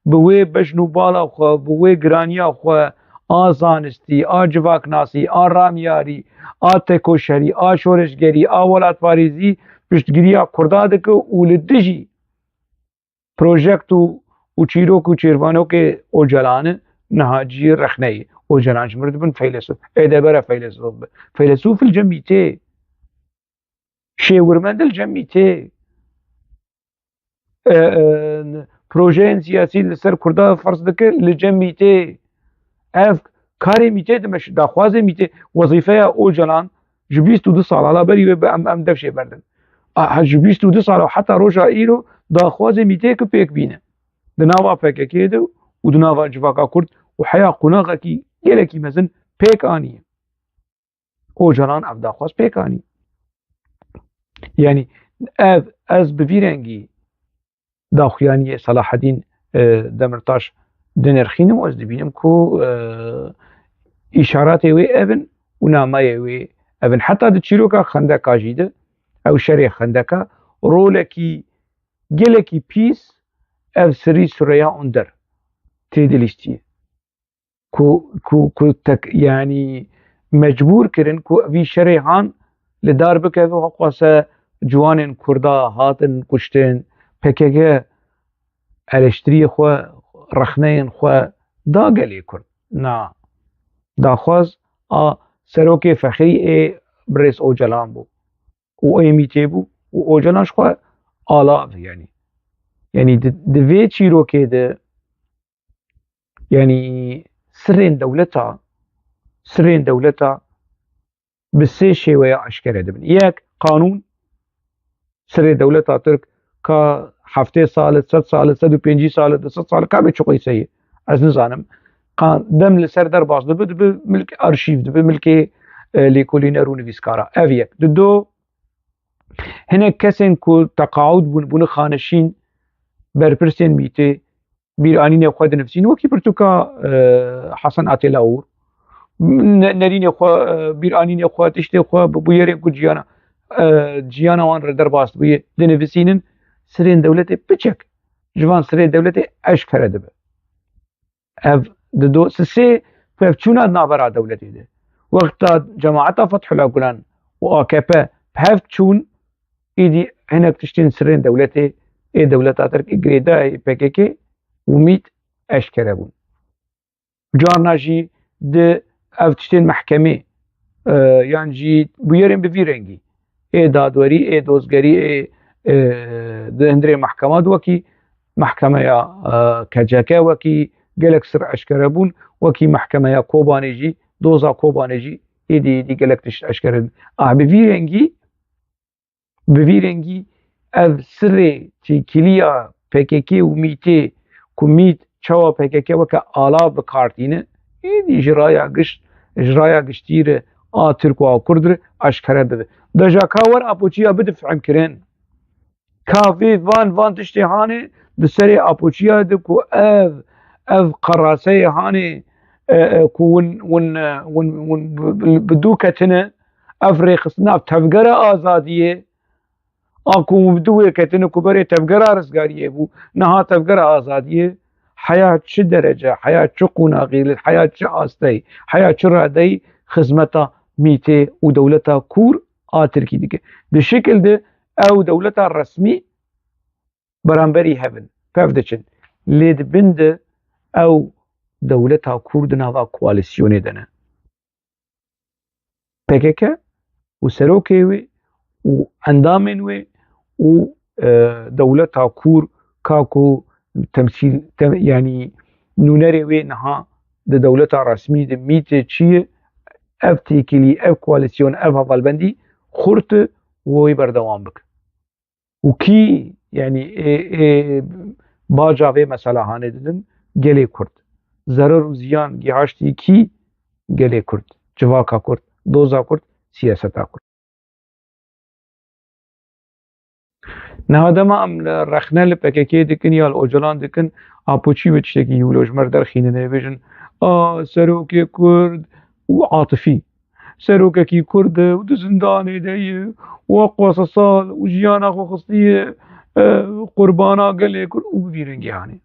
bi wê bejn û bala xwe, bi wê giraniya xwe a zanistî, a civaknasî, a ramyarî, a tekoşerî, a şoreşgerî, a welatparêzî piştgiriya Kurda dike û li dijî projekt û çîrok û çêrvanokê Ocalanê niha cî rexneyê. Ocalan ji mir dibin feylesof. Êdebere feylesof be. Feylesof li cem mîtê. Şêwirmend li cem mîtê. Projeyên siyasî li ser Kurda ferz dike li cem mîtê. Ev karê mîtê dime daxwazê mîtê. Wezîfeya Ocalan ji 22 sal ala berî wê em dev şê berdin. Ji 22 sal heta roja îro daxwazê mîtêyekî pêk bîne. Di nava PKK de û di nava civaka Kurd û heya qunaxekî gelekî mezin pêk anîye. Ocalan ev daxwaz pêk anî. Yani ev ez bi vî rengî daxuyaniyê Selahedîn Demirtaş dinirxînim ez dibînim ku îşaretê wê ev in û namayê wê ev in. Heta di çîroka Xendeka jî de ew şerê Xendeka rolekî gelekî pîs ev Sirî Süreyya Önder tê dilîştiye. Ku yani mecbûr kirin ku vî şerê han li dar bikeve heqwasa ciwanên Kurda hatin kuştin. PKK eleştiriyê xwe rexneyên xwe da gelê Kurd. Na. Daxwaz a serokê fexîrî ê Birêz Ocalan bû û ê mîtê bû û Ocalan ji xwe ala yani. Yani di vê çîrokê de yani sirên dewleta bi sê şêweya eşkere dibin. Yek qanûn sirê dewleta Tirk ka heftê salit, 100 salit, 105 salit, 200 salit ka bê çi qîse ye ez nizanim. Dem li ser derbas dibe milkê arşîv dibe milkê lêkolîner û nivîskara. Ev yek. Di do hinek kesên ku teqaûd bûn bûne xanişîn berpirsên mîtê bîranînê xwe dinivîsîn wekî pirtûka Hesan Atêla Ûr نرین خو بیرانین خو تشتی خو بویرین کو جیانا وان ردر باست بوی دنفسینن سرین دولت بچک جوان سرین دولت اشکره دبه اف دو سه فچونا نابرا دولتی ده وقت جماعت فتح الأقلان وآكابا بهف تشون إيدي هناك تشتين سرين دولتي إيه دولتا ترك إقريدا إيه PKK وميت أشكره بون جارنا جي ده أف تشتين محكمة يعني جي بيرين بفيرنجي إيه دادوري إيه دوزگري إيه ده هندري محكمات وكي محكمة يا كجاكا وكي قالك سر أشكره بون وكي محكمة يا كوبانيجي دوزا كوبانيجي إيدي قالك تشت أشكره بفيرنجي اف سري تي كليا PKK وميتي كميت چاوا PKK وكا آلا بكارتينه ايدي جرايا قشتير تركو آ كردر اشكره بده دجا كاور اپوچيا بدفعم كرين كافي وان تشتي هاني بسري اپوچيا دكو اف قراسي هاني كون ون بدوكتنا افريق سناف تفقر آزادية اكو بدوه كتنه كبري تفقر رزقاريه بو نها تفقر آزادية حياة شو درجة حياة شو قناغيل حياة شو آستي حياة شو رادي خزمتا ميتي ودولتا كور تركي ديك بالشكل ده او دولتا الرسمي برانبري هبن فافدشن ليد بند او دولتا كورد ناوا كواليسيوني دنا PKK وسروكي واندامن ودولتها كور كاكو تمثيل يعني نونري وي نها ده دولتها رسمي ده ميت تشي اف تيكلي اف كواليسيون اف هفالبندي خورت وي بردوام بك وكي يعني باجا في مثلا هاني ددن گلي كرد ضرر وزيان گهاشتي كي گلي كرد جواكا كرد دوزا كرد سياستا كرد نهادما ام رخنه PKK دکن یا اوجلان دکن اپوچی بچتکی یولوجمر در خینه نویجن سروک کرد و عاطفی سروک کی کرد و دو زندانه دی و قصصال و جیانا خو خصی قربانا گله کرد و بیرنگی هانی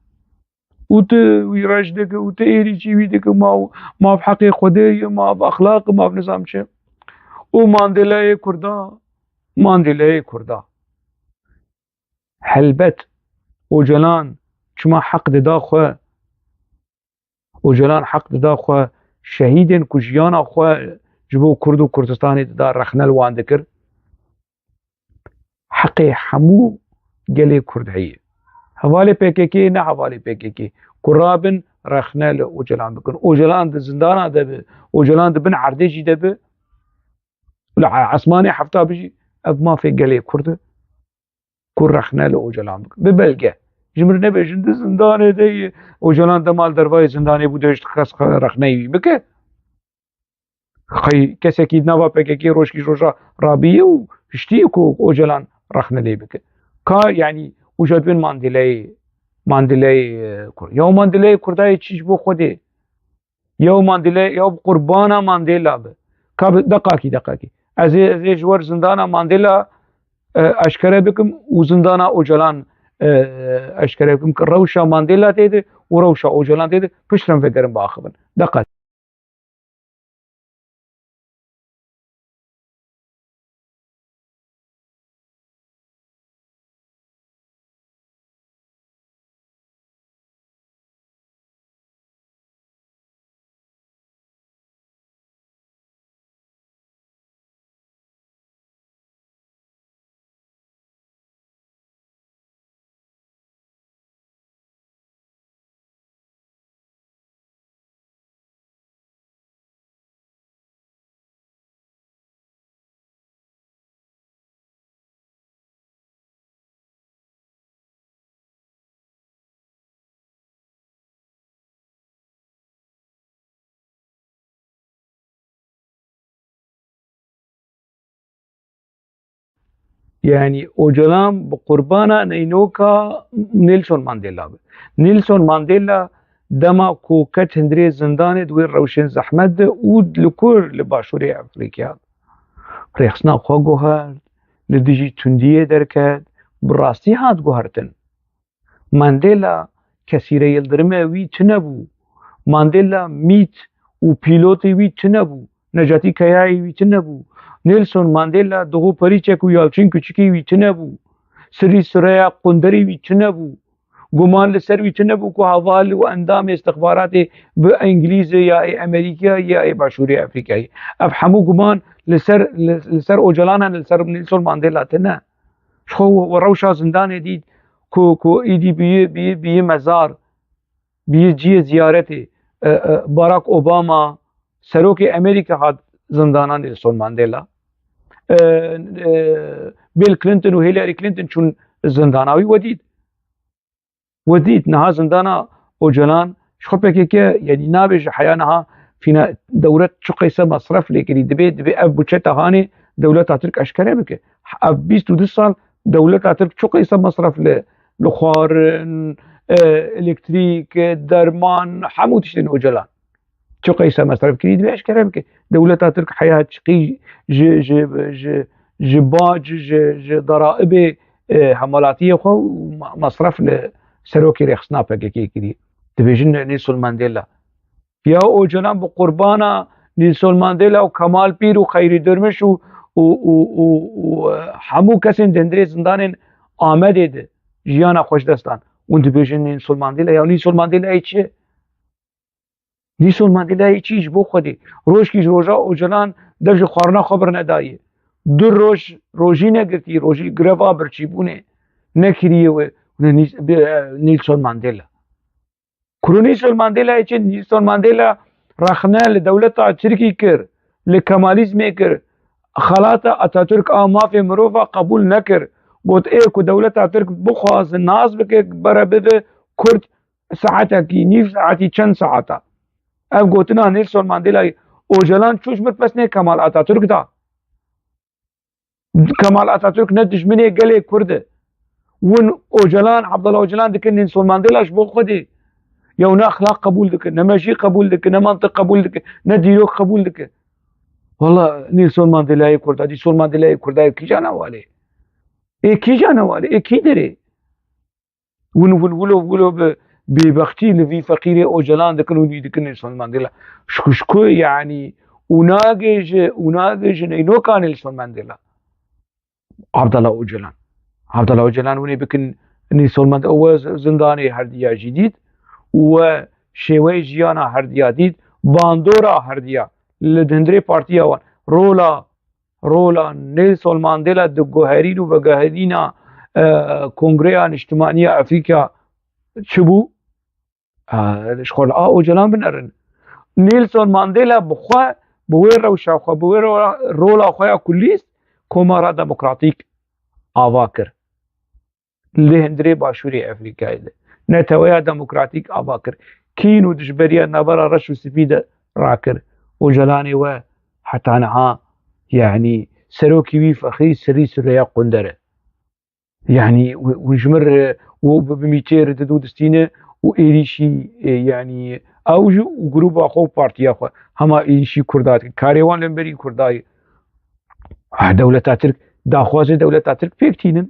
و تو ویراج دک و تو ایری چیوی دک ما في حق خدای ما في اخلاق ما في نظام چه و ماندلای کردا هلبت اوجلان چما حق دا خو اوجلان حق دا خو شهیدن کجیانا خو جبو کرد و کردستانی دا رخنل وان دکر حق حمو گلی کرد هی حوالی PKK نه حوالی PKK کرابن رخنل اوجلان بکن اوجلان دا زندانا دبه اوجلان دا بن عردجی دبه عثماني حفتا بجي اف ما في گلی کرد كور رخنال اوجلان ببلگه جمر نبي جند زندانه دي اوجلان دمال درواي زندانه بودش خاص رخناي بك خي كسكيد نوا PKK روشكي روجا رابيه وشتيكو اوجلان رخنالي بك كا يعني وجد بين ماندلي كور يوم ماندلي كرداي تشيش بو خودي يوم ماندلي يوم قربانا مانديلا ب كا دقاكي از جوار زندانه مانديلا اشکره بکم و زندانا اوجلان اشکره بکم که روشا ماندیلا تیده و روشا اوجلان تیده پشترم فکرم باخبن دقت يعني اوجلان بقربانا نينوكا نيلسون مانديلا دما کو کت هندری زندان دوی روشن زحمت ده او لکور لباشوری افریقیا رخصنا خوا گوهر لدیجی تندیه درکد براستی هات گوهرتن ماندیلا کسیره یلدرمه وی تنبو ماندیلا میت و پیلوتی وی تنبو نجاتی کیایی وی تنبو نیلسون ماندیلا دغو پریچک و یالچین کچکی وی تنبو سری سریا قندری وی تنبو گمان لسر وی تنبو که حوال و اندام استخبارات به انگلیز یا امریکا یا باشوری افریقایی اف همو گمان لسر اوجلانا لسر نیلسون ماندیلا تنه شخو و روشا زندان دید کو ایدی بیه مزار بیه جی زیارت باراک اوباما سروک امریکا هات زندانان نیلسون ماندیلا بیل کلینتون و هیلاری کلینتون چون زنداناوی ودید نها زندانا اوجلان شخو پکی که یعنی نابش حیانها فينا دولت شو قيسة مصرف لكري دبي اف بوچتا هاني دولت ترك اشكره بك اف 22 سال دولت ترك شو قيسة مصرف لخوار الكتريك درمان حمو تشتن اوجلان شو قيسة مصرف كري دبي اشكره بك دولت ترك حياة شقي باج ضرائب حملاتية خو مصرف لسروكي رخصنا بك كري دبيجن نيلسون مانديلا یا اوجلان به قربانا نیلسون ماندیلا و کمال پیر و خیری درمش و همو کسین دندری زندان آمده ده جیانا خوش دستان اون دبیجن نیلسون ماندیلا یا نیلسون ماندیلا ای چیه؟ نیلسون ماندیلا ای چیش بو خودی روش کیش روژا اوجلان دفش خوارنا خبر ندایه در روژی نگرتی روژی گرفا برچیبونه نکریه و نیلسون ماندیلا نیلسون ماندیلا ایچه نیلسون ماندیلا رخنه لدولت ترکی کر لکمالیزم کر خلات اتاتورک آماف مروفا قبول نکر گوت ای که دولت ترک بخواست ناز بکر برا بده کرد ساعتا کی نیف ساعتی چند ساعتا اف گوتنا نیلسون ماندیلا اوجلان چوش متپسنه کمال اتاتورک دا کمال اتاتورک نه دشمنه گله کرده ون اوجلان عبدالله اوجلان دکن نیلسون ماندیلاش بو خودی یا نه اخلاق قبول دکن نه ماشي قبول دکن نه منطق قبول دکن نه دیالوگ قبول دکن والله نیلسون ماندیلا کرد نیلسون ماندیلا کرد کی جانواله کی جانواله کی داره ولو ببختي لفي فقير اوجلان دکن ونی دکن نیلسون ماندیلا شكو يعني وناقش نينو كان نيلسون مانديلا عبد الله اوجلان وني بكن نيلسون مانديلا هو زنداني هرديا جديد و شیوه جیانا هردیا دید باندورا هردیا لدهندری پارتیا وان رولا نیلسون ماندیلا دو گوهرین و بگهدینا کنگریان اجتماعی افریقیا چبو شخول اوجلان بنرن نیلسون ماندیلا بخوا بویر رو شاخوا بویر رولا خواه کلیست کمارا دموکراتیک آوا کر لهندری باشوری افریقیای ده نتويا ديمقراطيك اباكر كينو دجبريا نبرا رش وسفيده راكر وجلاني و حتى انا يعني سروكي وي فخي سريا قندره يعني وجمر وبميتير دودستينه وإيريشي يعني اوجو وجروب اخو بارتي اخو هما إيريشي كردات كاريوان لمبري كرداي دولة ترك داخواز دولة ترك فيكتينن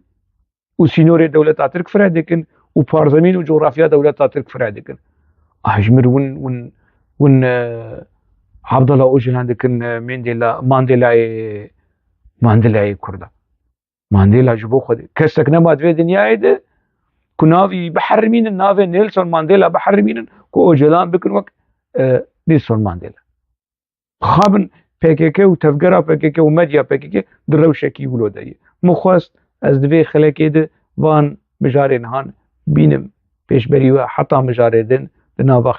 وسينوري دولة ترك فرادكن وبارزمين وجغرافيا دولة ترك فرادكن اجمر ون عبد الله اوجلان دكن مانديلا كردا مانديلا جبو خد كسك نماد في دنيا ده كنافي بحرمين النافي نيلسون مانديلا بحرمين كو اوجلان بكن وقت نيلسون مانديلا خابن PKK وتفجرها PKK ومديا PKK دروشكي ولوداي مخواست از دوی خلقی ده وان مجارين هان بینم پیش بری و حتی مجاردن دناواخی